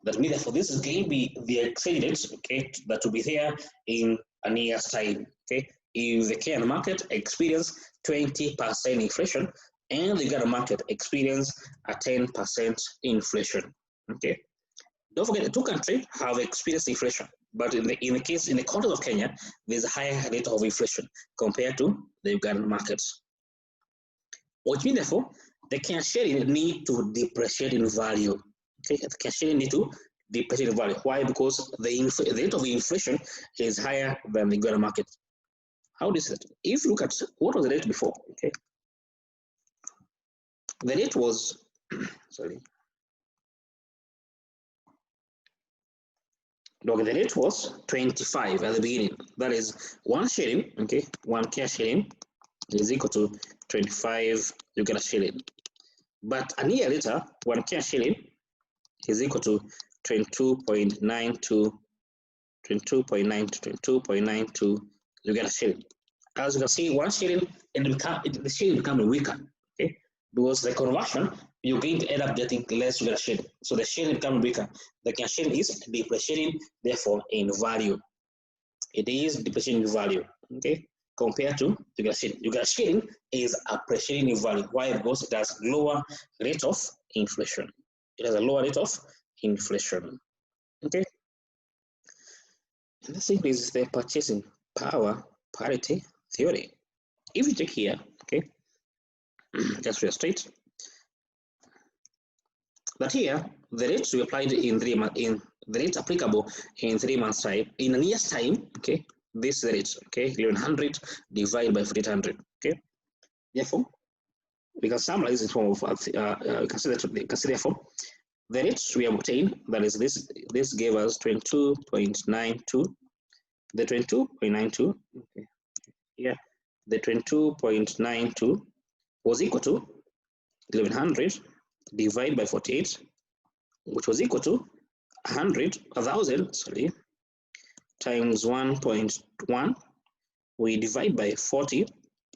That means therefore this is going to be the exchange rate, okay, that will be there in a year's time. Okay, if the Kenyan market experience 20% inflation and the Uganda market experience a 10% inflation. Okay, don't forget the two countries have experienced inflation, but in the context of Kenya, there's a higher rate of inflation compared to the Ugandan markets. Which means therefore the Kenyan shilling need to depreciate in value. Okay, the Kenyan shilling need to depreciate in value. Why? Because the rate of inflation is higher than the Uganda market. How is it? If you look at what was the rate before, okay, the rate was sorry. Okay, the rate was 25 at the beginning. That is 1 shilling, okay, 1 Kenya shilling is equal to 25 Uganda shilling. But a year later, 1 Kenya shilling is equal to 22.92 Uganda shilling. As you can see, 1 shilling and the shilling becoming weaker, okay, because the conversion you're going to end up getting less Uganda shilling. So the shilling becoming weaker. The Kenya shilling is depreciating, therefore, in value. It is depreciating in value, okay, compared to Uganda shilling. Uganda shilling is appreciating in value. Why? Because it has lower rate of inflation. It has a lower rate of inflation. Okay. And the thing is the purchasing power parity theory. If you check here, okay, just to illustrate that here the rates we applied in 3 months, in the rates applicable in 3 months time, in a year's time, okay, this is the rate, okay, 1100 divided by 4800, okay. Therefore, we can summarize in form of we can say therefore the rates we have obtained, that is this gave us 22.92, the 22.92, okay, yeah, the 22.92 was equal to 1100 divided by 48, which was equal to 1,000, sorry, times 1.1. We divide by 40,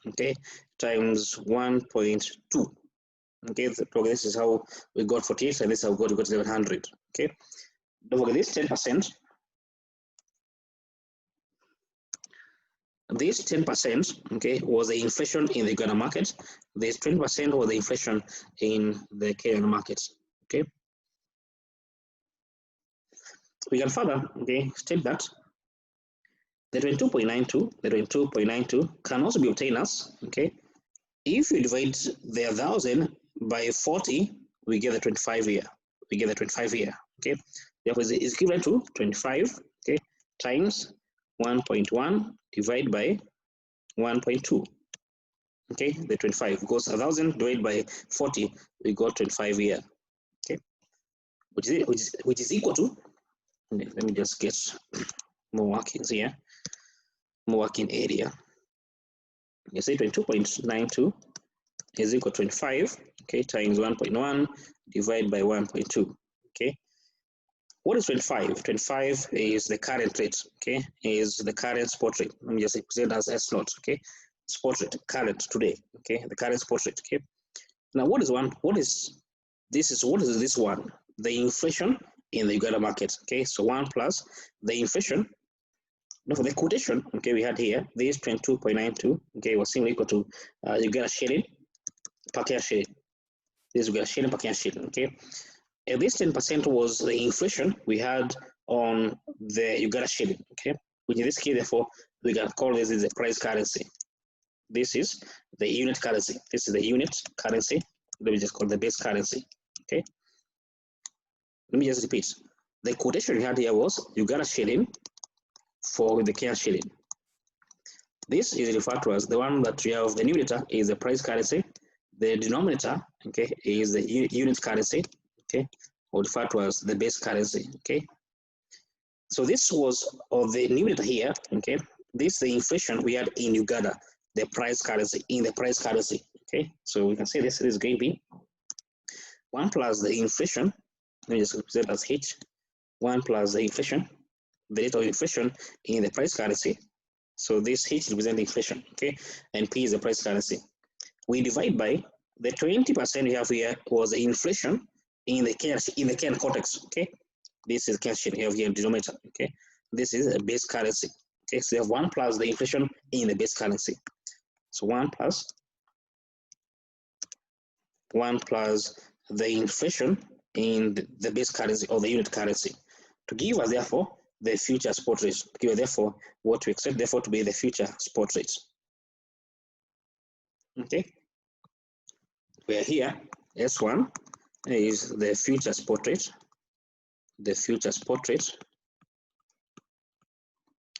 okay, times 1.2. Okay, this is how we got 48, and this is how we got 1100. Okay, don't forget this 10%. This 10%, okay, was the inflation in the Ghana market. This 20% was the inflation in the Kenyan market. Okay, we can further, okay, state that the 22.92 can also be obtained as, okay, if you divide the 1,000 by 40, we get the 25 year. We get the 25 year. Okay, therefore is equivalent to 25, okay, times 1.1 divided by 1.2. Okay, the 25, because 1,000 divided by 40, we got 25 year. Okay, which is equal to, let me just get more workings here, more working area. You say 22.92 is equal to 25, okay, times 1.1 divided by 1.2. Okay, what is 25? 25 is the current rate, okay, is the current spot rate. Let me just represent as S0, okay, spot rate, current today, okay, the current spot rate. Okay, now what is one? What is this one? The inflation in the Uganda market. Okay, so 1 plus the inflation. Now for the quotation, okay, we had here this 22.92, okay, was simply equal to Uganda shilling per Kenya shilling. This Uganda shilling per Kenya shilling. Okay, and this 10% was the inflation we had on the Uganda shilling. Okay, which in this case, therefore, we can call this is the price currency. This is the unit currency. This is the unit currency. Let me just call the base currency. Okay, let me just repeat. The quotation we had here was Uganda shilling for the Kenya shilling. This is referred to as the one that we have. The numerator is the price currency. The denominator, okay, is the unit currency, okay, or referred to as the base currency. Okay, so this was of the numerator here. Okay, this is the inflation we had in Uganda, the price currency, in the price currency. Okay, so we can say this is going to be 1 plus the inflation. Let me just represent as H. 1 plus the inflation, the rate of inflation in the price currency. So this H represents inflation, okay, and P is the price currency. We divide by the 20% we have here was the inflation in the Kenyan context, okay. This is cash we have here denominator, okay. This is a base currency, okay. So you have 1 plus the inflation in the base currency. So 1 plus the inflation in the base currency or the unit currency to give us therefore the future spot rate. To give us therefore what we expect therefore to be the future spot rate. Okay. Where here S1 is the future spot rate. The future spot rate.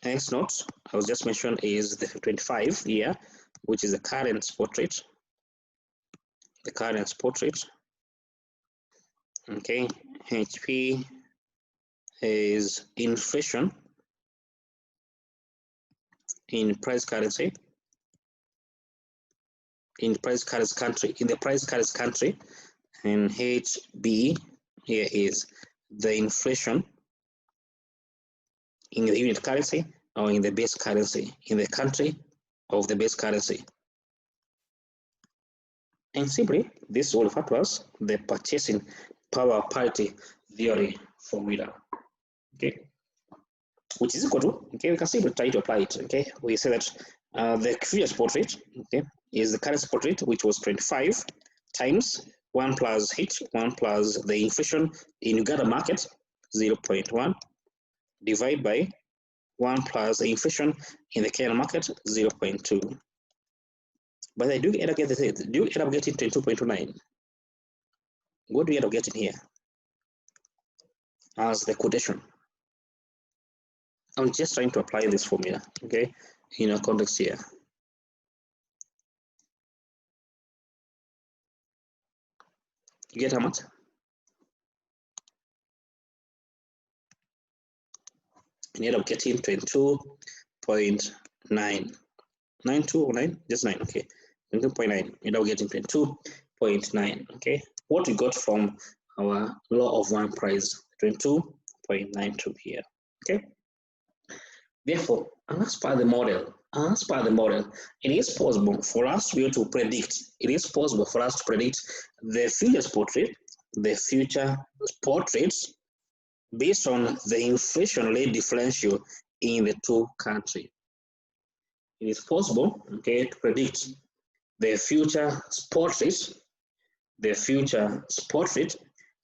S0, I was just mentioned, is the 25 year, which is the current spot rate. The current spot rate. Okay, HP is inflation in price currency, in the price currency country, and HB here is the inflation in the unit currency or in the base currency, in the country of the base currency. And simply, this will refer to as the purchasing power parity theory formula, okay, which is equal to, okay, we can simply try to apply it, okay. We say that the future spot rate, okay, is the current spot rate, which was 25 times 1 plus H, 1 plus the inflation in Uganda market, 0.1, divided by 1 plus the inflation in the Kenyan market, 0.2. But I do end up getting 22.29. What do we end up getting here as the quotation? I'm just trying to apply this formula, okay, in a context here. You get how much? You end up getting 22.9. 92 or 9? Just 9, okay. 22.9. You end up getting 22.9, okay. What we got from our law of one price, 22.92 here, okay. Therefore, as per the model, it is possible for us to be able to predict. It is possible for us to predict the future spot rate, based on the inflation rate differential in the two countries. It is possible, okay, to predict the future spot rate,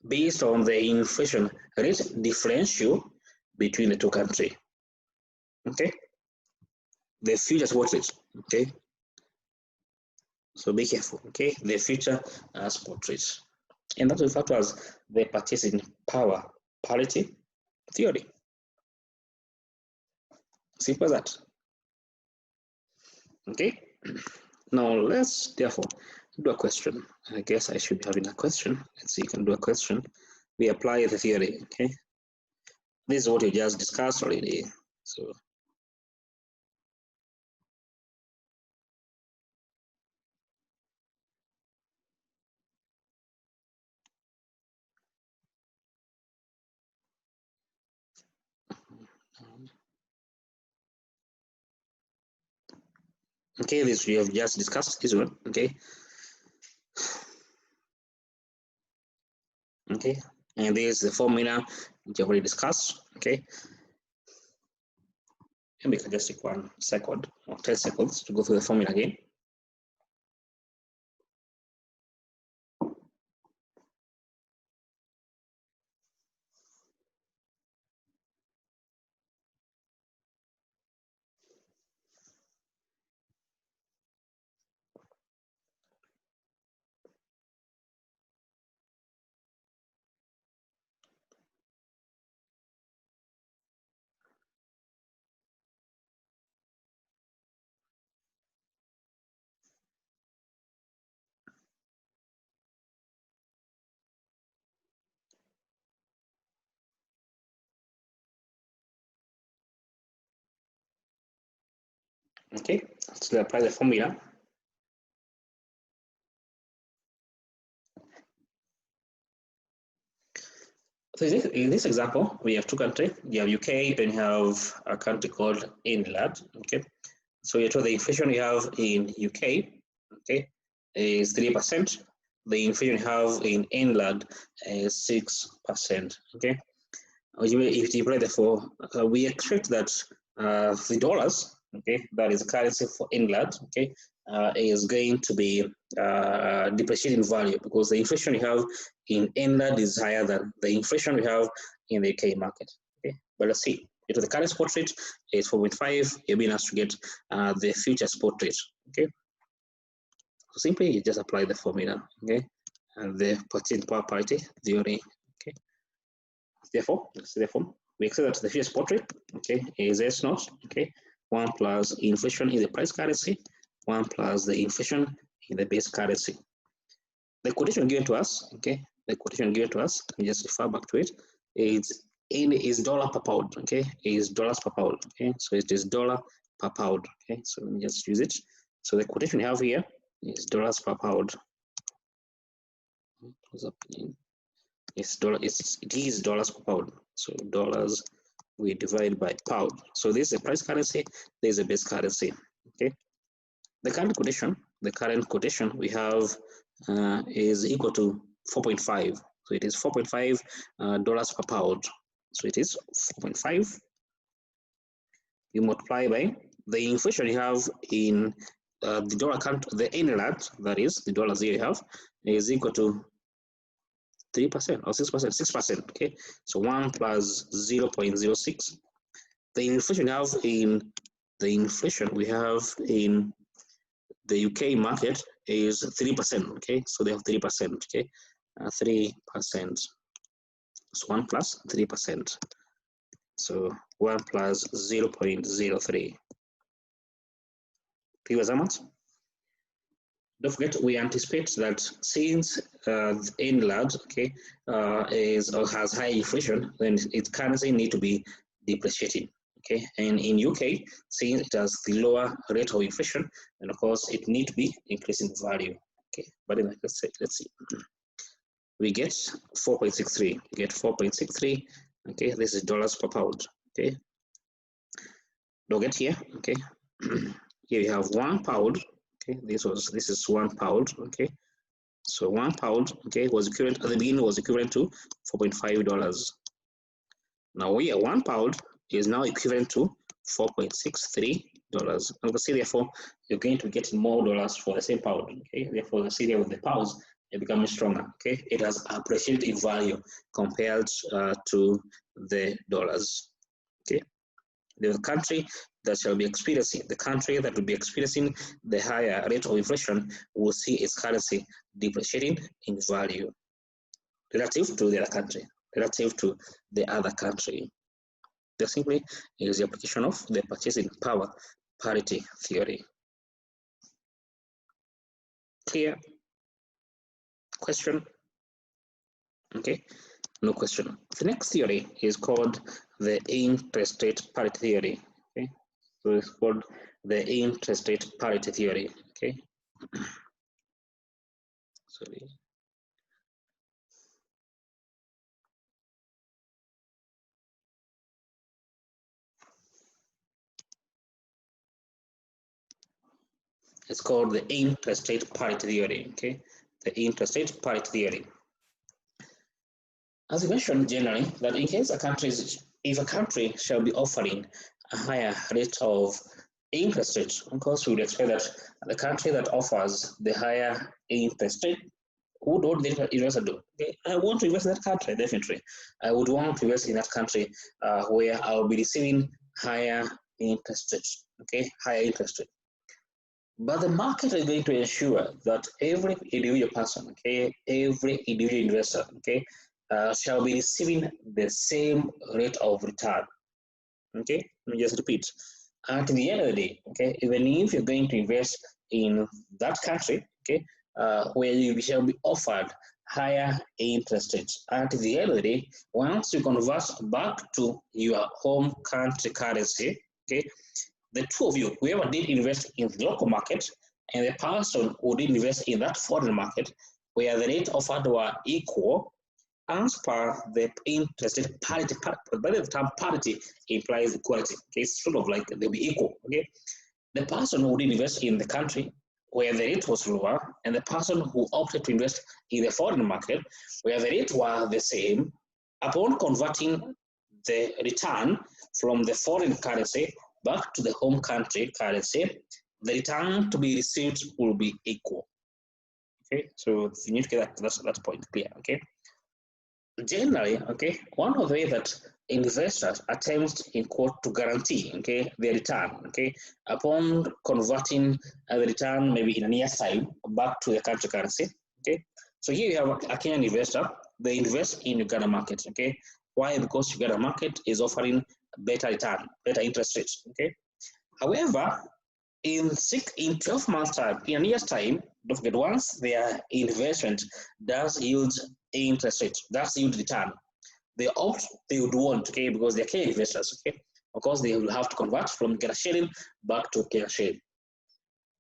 based on the inflation rate differential between the two countries. Okay, the future spot rate. Okay, so be careful. Okay, the future spot rate, and that's referred to as the purchasing power parity theory. Simple as that. Okay, now let's therefore do a question. I guess I should be having a question. Let's see, you can do a question. We apply the theory. Okay, this is what we just discussed already. So. Okay, this we have just discussed this one. Okay, and this is the formula which I've already discussed. Okay, and we can just take 1 second or 10 seconds to go through the formula again. Okay, so apply the formula. So in this example, we have two countries. You have UK and you have a country called England. Okay, so you told the inflation you have in UK, okay, is 3%. The inflation you have in England is 6%. Okay, if you apply therefore, we expect that the dollars, okay, that is currency for England, okay, is going to be depreciating value because the inflation you have in England is higher than the inflation we have in the UK market. Okay, but let's see. If the current spot rate is 4.5, you're being asked to get the future spot rate. Okay, so simply you just apply the formula. Okay, and the purchasing power parity theory. Okay, therefore we accept that the future spot rate, okay, is S naught. Okay, 1 plus inflation in the price currency, 1 plus the inflation in the base currency. The quotation given to us, okay, the quotation given to us, we just refer back to it, is dollar per pound, okay, is dollars per pound, okay, so it is dollar per pound, okay, so let me just use it. So the quotation we have here is dollars per pound. It's dollar, it is dollars per pound, so dollars we divide by pound. So this is a price currency, there is a base currency, okay. The current quotation we have is equal to 4.5. So it is 4.5 dollars per pound. So it is 4.5. You multiply by the inflation you have in the dollar count, the England, that is the dollars here you have, is equal to 3% or 6%, 6%. Okay, so 1 plus 0.06 The inflation we have in the UK market is 3%. Okay, so they have 3%. Okay, 3%. So 1 plus 3%. So 1 plus 0.03. Viewers, how much? Don't forget, we anticipate that since England, okay, is or has high inflation, then its currency need to be depreciating. Okay, and in UK, since it has the lower rate of inflation, then of course it need to be increasing value. Okay, but anyway, let's see. We get 4.63. We get 4.63. Okay, this is dollars per pound. Okay, don't get here. Okay, here we have 1 pound. Okay, this is 1 pound. Okay, so 1 pound, okay, was equivalent at the beginning was equivalent to $4.5. Now here 1 pound is now equivalent to $4.63. And you can see therefore you're going to be getting more dollars for the same pound. Okay, therefore the series with the pounds is becoming stronger. Okay, it has appreciated in value compared to the dollars. Okay, the country that shall be experiencing, the country that will be experiencing the higher rate of inflation will see its currency depreciating in value relative to the other country, That simply is the application of the purchasing power parity theory. Clear? Question? Okay, no question. The next theory is called the interest rate parity theory. Okay, so it's called the interest rate parity theory. Okay, sorry. It's called the interest rate parity theory. Okay, the interest rate parity theory. As we mentioned generally, that in case if a country shall be offering a higher rate of interest rate, of course, we would expect that the country that offers the higher interest rate, what would the investor do? Okay, I want to invest in that country, definitely. I would want to invest in that country where I will be receiving higher interest rate, okay, higher interest rate. But the market is going to ensure that every individual person, okay, every individual investor, okay, shall be receiving the same rate of return. Okay, let me just repeat. At the end of the day, okay, even if you're going to invest in that country, okay, where you shall be offered higher interest rates, at the end of the day, once you convert back to your home country currency, okay, the two of you, whoever did invest in the local market and the person who did invest in that foreign market, where the rate offered were equal, as per the interest rate parity, but by the term parity implies equality. Okay, it's sort of like they'll be equal. Okay, the person who did invest in the country where the rate was lower, and the person who opted to invest in the foreign market where the rate were the same, upon converting the return from the foreign currency back to the home country currency, the return to be received will be equal. Okay, so you need to get that point clear. Okay. Generally, okay, one of the ways that investors attempt in quote to guarantee, okay, their return, okay, upon converting the return maybe in a year's time back to the country currency, okay. So here you have a Kenyan investor, they invest in Uganda market, okay. Why? Because Uganda market is offering better return, better interest rates, okay. However, in 12 months time, in a year's time, don't forget, once their investment does yield interest rate, does yield return, they would want, okay, because they're Kenyan investors, okay, of course they will have to convert from Kenya shilling back to Kenya shilling.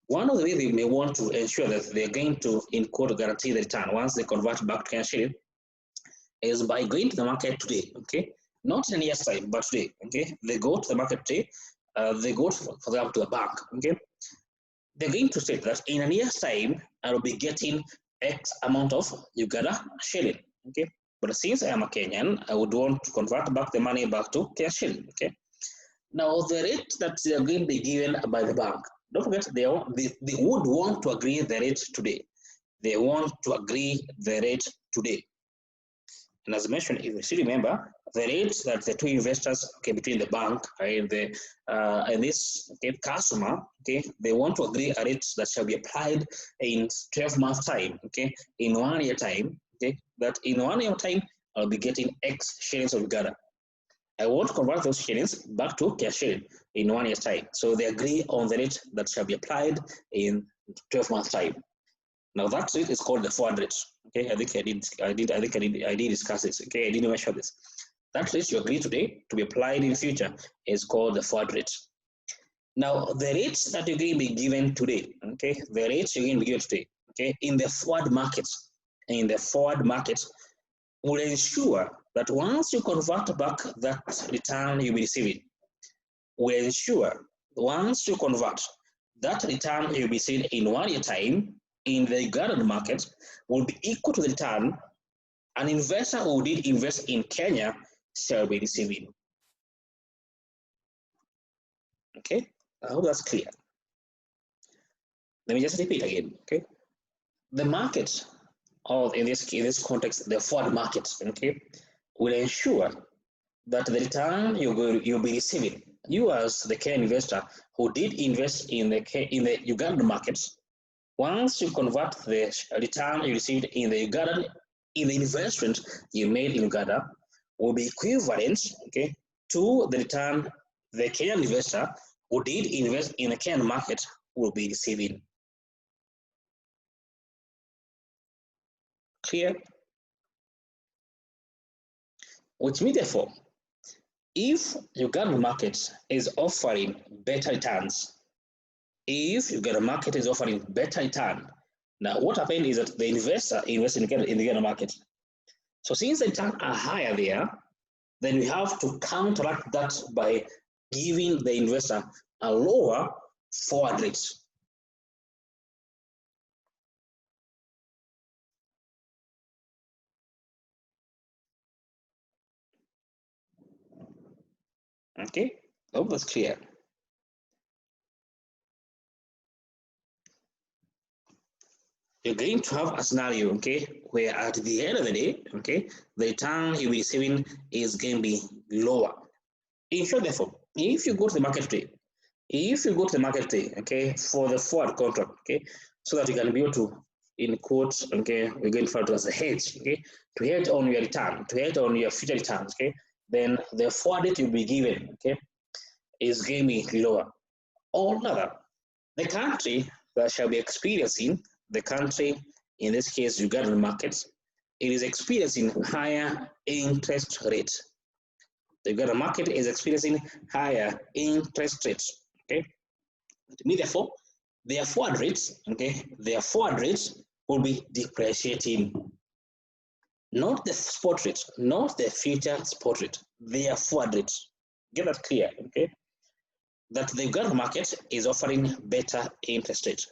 One of the ways they may want to ensure that they're going to, in quote, guarantee the return once they convert back to Kenya shilling is by going to the market today, okay, not in a year's time, but today, okay, they go to the market today. They go for them to a bank, okay? They're going to state that in a year's time, I will be getting X amount of Uganda shilling, okay? But since I am a Kenyan, I would want to convert back the money back to Kenya shilling, okay? Now, the rate that they are going to be given by the bank, don't forget, they would want to agree the rate today. They want to agree the rate today. And as mentioned, if you still remember, the rates that the two investors, between the bank and this customer, they want to agree a rate that shall be applied in 12 months time, in 1 year time, that in 1 year time, I'll be getting X shillings of Uganda. I want to convert those shillings back to cash shilling in 1 year's time. So they agree on the rate that shall be applied in 12 months time. Now that rate is called the forward rate. I think I did discuss this. I didn't mention this. That rate you agree today to be applied in future is called the forward rate. Now the rates that you're going to be given today, the rates you're going to be given today, in the forward markets, will ensure that once you convert back that return you'll be receiving, will ensure once you convert that return you'll be receiving in 1 year time in the Ugandan market will be equal to the return an investor who did invest in Kenya shall be receiving. I hope that's clear. Let me just repeat again. The market, or in this context, the forward market, will ensure that the return you'll be receiving, you as the Kenyan investor who did invest in the Ugandan markets, once you convert the return you received in the investment you made in Uganda, will be equivalent, to the return the Kenyan investor who did invest in the Kenyan market will be receiving. Clear? Which means, therefore, if Uganda market is offering better returns, now what happened is that the investor invested in the Uganda market. So since the returns are higher there, then we have to counteract that by giving the investor a lower forward rate. I hope that's clear. You're going to have a scenario, where at the end of the day, the return you'll be receiving is going to be lower. In short, therefore, if you go to the market today, for the forward contract, so that you can be able to, in quotes, we're going to refer to as a hedge, to hedge on your return, to hedge on your future returns, then the forward rate you'll be given, is going to be lower. Or rather, the country that shall be experiencing, the country, in this case, Ugandan markets, it is experiencing higher interest rates. The Ugandan market is experiencing higher interest rates. Therefore, their forward rates, will be depreciating. Not the spot rate, not the future spot rate, their forward rates. Get that clear, that the Ugandan market is offering better interest rates.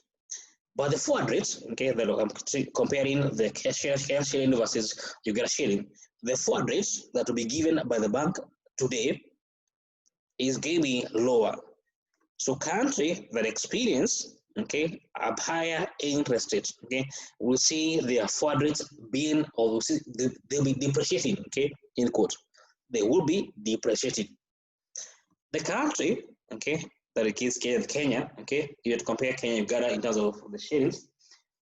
But the forward rates, that I'm comparing the Kenyan shilling versus Uganda shilling, the forward rates that will be given by the bank today is going to be lower. So country that experience, a higher interest rate, will see their forward rates being, or they'll be depreciating, in quote. They will be depreciating. The country, that is Kenya, you have to compare Kenya and Uganda in terms of the shillings.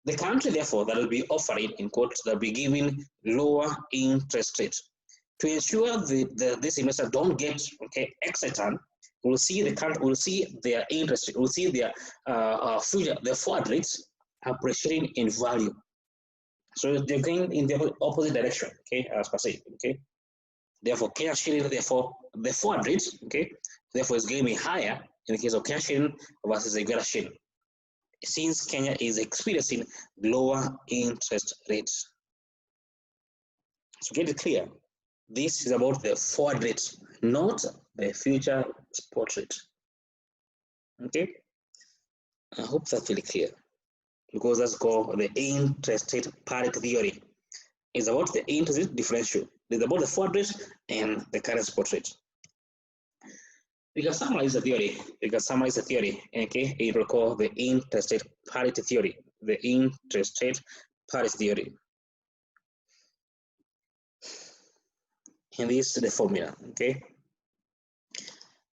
The country, therefore, that will be offering, in quotes, that will be giving lower interest rates. To ensure this investor don't get X return, we'll see their interest, we'll see their their forward rates appreciating in value. So they're going in the opposite direction, as per se, Therefore, Kenya shilling, therefore, the forward rates, therefore, is going to be higher in the case of Kenya shilling versus the Uganda shilling, since Kenya is experiencing lower interest rates. So get it clear. This is about the forward rate, not the future spot rate. I hope that's really clear, because that's called the interest rate parity theory. It's about the interest rate differential. It's about the forward rate and the current spot rate. We can summarize the theory. It will call the interest rate parity theory. The interest rate parity theory. in this the formula, okay?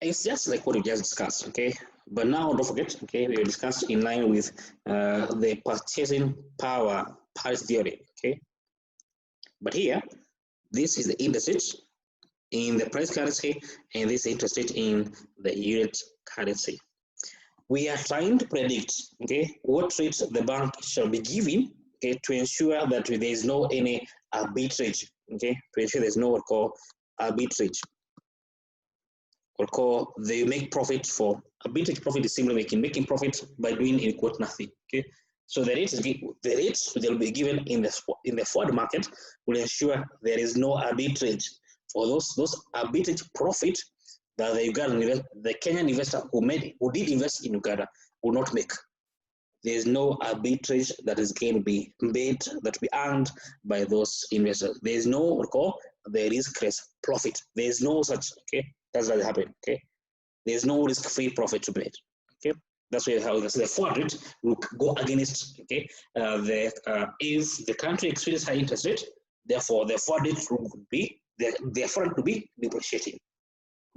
It's just like what we just discussed, okay? But now don't forget, okay, we discussed in line with the purchasing power parity theory, okay? But here, this is the interest rate in the price currency, and this interest rate in the unit currency. We are trying to predict, okay, what rates the bank shall be giving, okay, to ensure that there is no any arbitrage, okay, to ensure there's no what called arbitrage, or call they make profit for arbitrage. Profit is simply making profit by doing in quote nothing, okay. So the rates that will be given in the forward market will ensure there is no arbitrage for those arbitrage profit that the Kenyan investor who did invest in Uganda will not make. There is no arbitrage that is going to be made, that be earned by those investors. There is no what call the risk-less profit. There is no such, okay. That's what happened, okay. There is no risk-free profit to be made, okay. That's how the forward rate will go against, okay, if the country experiences high interest rate, therefore the forward rate would be the forward rate to be depreciating,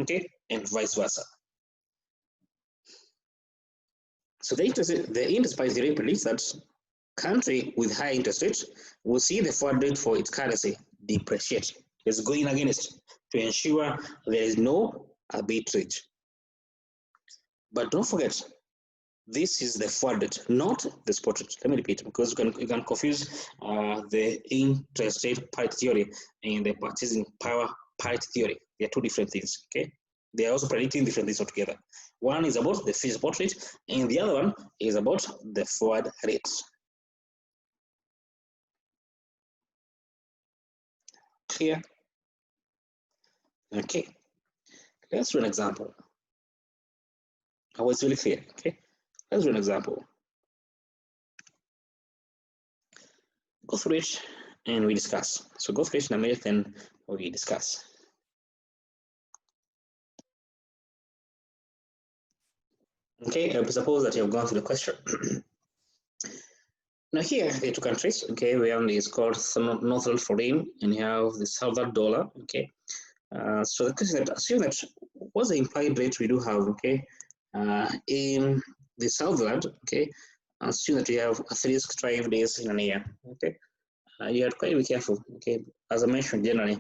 okay, and vice versa. So the interest price theory predicts that country with high interest rate will see the forward rate for its currency depreciate. It's going against to ensure there is no arbitrage. But don't forget, this is the forward rate, not the spot rate. Let me repeat, because you can confuse the interest rate parity theory and the purchasing power parity theory. They are two different things, okay? They are also predicting different things altogether. One is about the spot rate, and the other one is about the forward rate. Clear? Okay. Let's do an example. It's really clear, okay? Let's do an example. Go through it and we discuss. So go through it in a minute, then we discuss. Okay, suppose that you have gone through the question. Now here, there are two countries, okay, one is called Northern Foreing, and you have the Southern dollar, okay. So the question is that, assume that what's the implied rate we do have, okay, in the Southern, okay, assume that we have 365 days in a year, okay. You have to be careful, okay. As I mentioned, generally,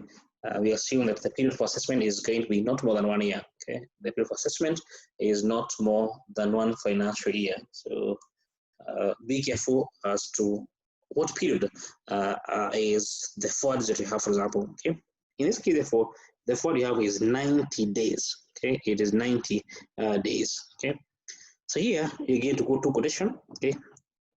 we assume that the period for assessment is going to be not more than 1 year, okay. The period for assessment is not more than 1 financial year. So be careful as to what period is the forward that you have, for example, okay. In this case, therefore, the forward you have is 90 days, okay. It is 90 days, okay. So here, you get to go to quotation, okay.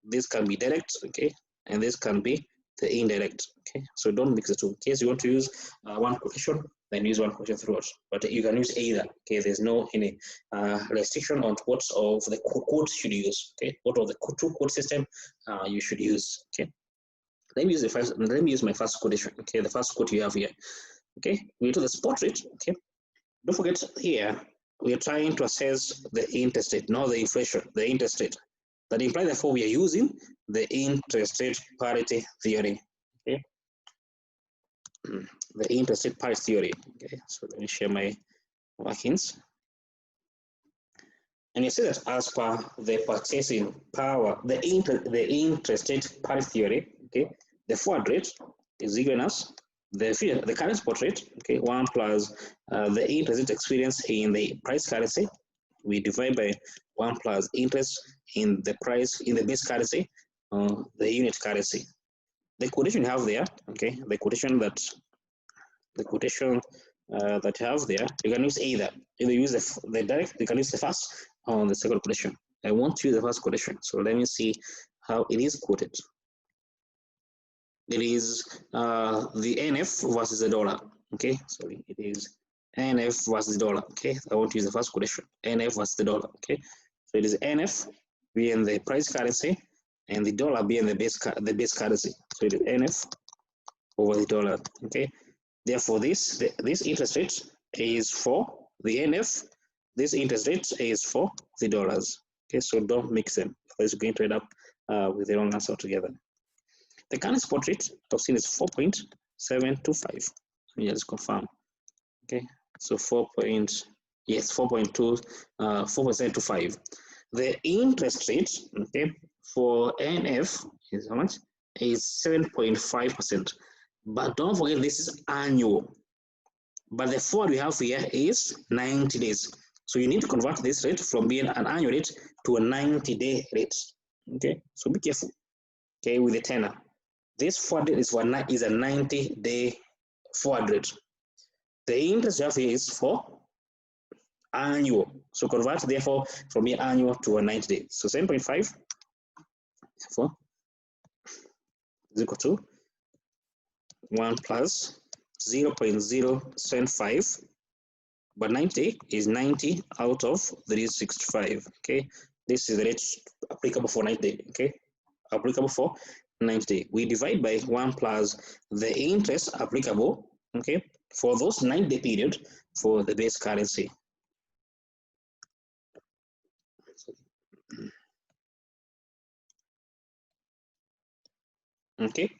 This can be direct, okay, and this can be the indirect, okay. So don't mix the two. In case you want to use one quotation, then use one quotation throughout. But you can use either, okay. There's no any restriction on what of the quotes should use, okay. What of the two quote system you should use, okay. Let me use my first quotation, okay. The first quote you have here, okay. We do the spot rate, okay. Don't forget here we are trying to assess the interest rate, not the inflation, the interest rate. That implies, therefore, we are using the interest rate parity theory, okay. The interest rate parity theory, okay. So let me share my workings. And you see that as per the purchasing power, the interest rate parity theory, okay, the forward rate is given as the current spot rate, okay, 1 plus the interest rate experience in the price currency. We divide by 1 plus interest in the price in the base currency, the unit currency. The quotation you have there, okay, the quotation that you have there, you can use either use the direct, you can use the first or the second quotation. I want to use the first quotation, so let me see how it is quoted. It is the NF versus the dollar, okay. Sorry, it is NF versus dollar, okay. I want to use the first quotation, NF versus the dollar, okay. So it is NF being the price currency and the dollar being the base currency. So it is NF over the dollar, okay. Therefore, this interest rate is for the NF. This interest rate is for the dollars, okay. So don't mix them, otherwise you're going to end up with the wrong answer altogether. The current spot rate I've seen is 4.725. Let me just confirm Okay, so 4.725. The interest rate, okay, for NF is how much? Is 7.5%. But don't forget this is annual. But the forward we have here is 90 days. So you need to convert this rate from being an annual rate to a 90-day rate. Okay, so be careful. Okay, with the tenor. This forward rate is a 90-day forward rate. The interest you have here is for annual. So convert therefore from being annual to a 90 day. So 7.5 therefore is equal to 1 plus 0.075, but 90 is 90 out of 365. Okay, this is the rate applicable for 90 day. Okay, applicable for 90 day. We divide by 1 plus the interest applicable, okay, for those 90-day period for the base currency. Okay,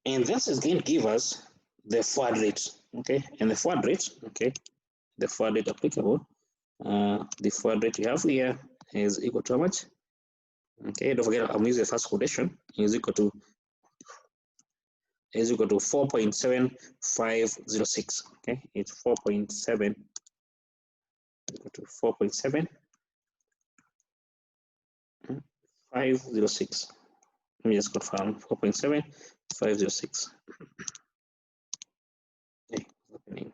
and this is going to give us the forward rate. Okay, and the forward rate, okay, the forward rate applicable, the forward rate we have here is equal to how much? Okay, don't forget I'm using the first quotation, is equal to 4.7506. Okay, it's 4.7 equal to 4.7506. Let me just confirm 4.7506. Okay, opening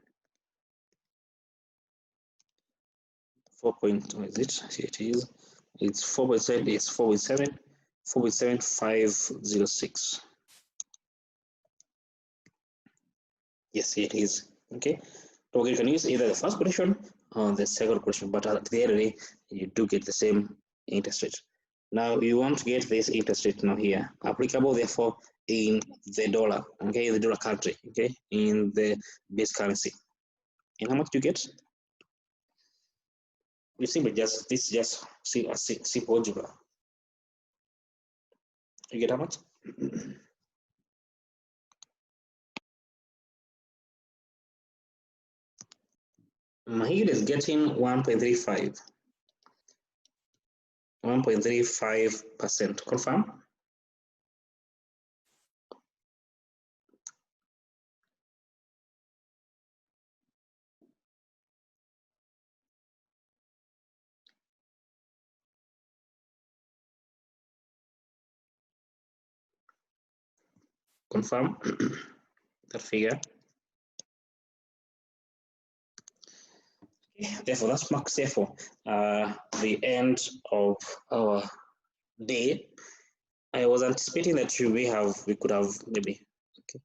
4. Is it? Here it is. It's 4.7. It's 4.7506. Yes, here it is. Okay. So you can use either the first quotation or the second quotation, but at the end of the day, you do get the same interest rate. Now you want to get this interest rate now here, applicable therefore in the dollar, okay, the dollar country, okay, in the base currency. And how much do you get? You simply just, this is just see a simple algebra. You get how much? Mahir is getting 1.35. 1.35%. Confirm? Confirm that figure. Okay, therefore, that's marks therefore the end of our day. I was anticipating that we could have maybe okay.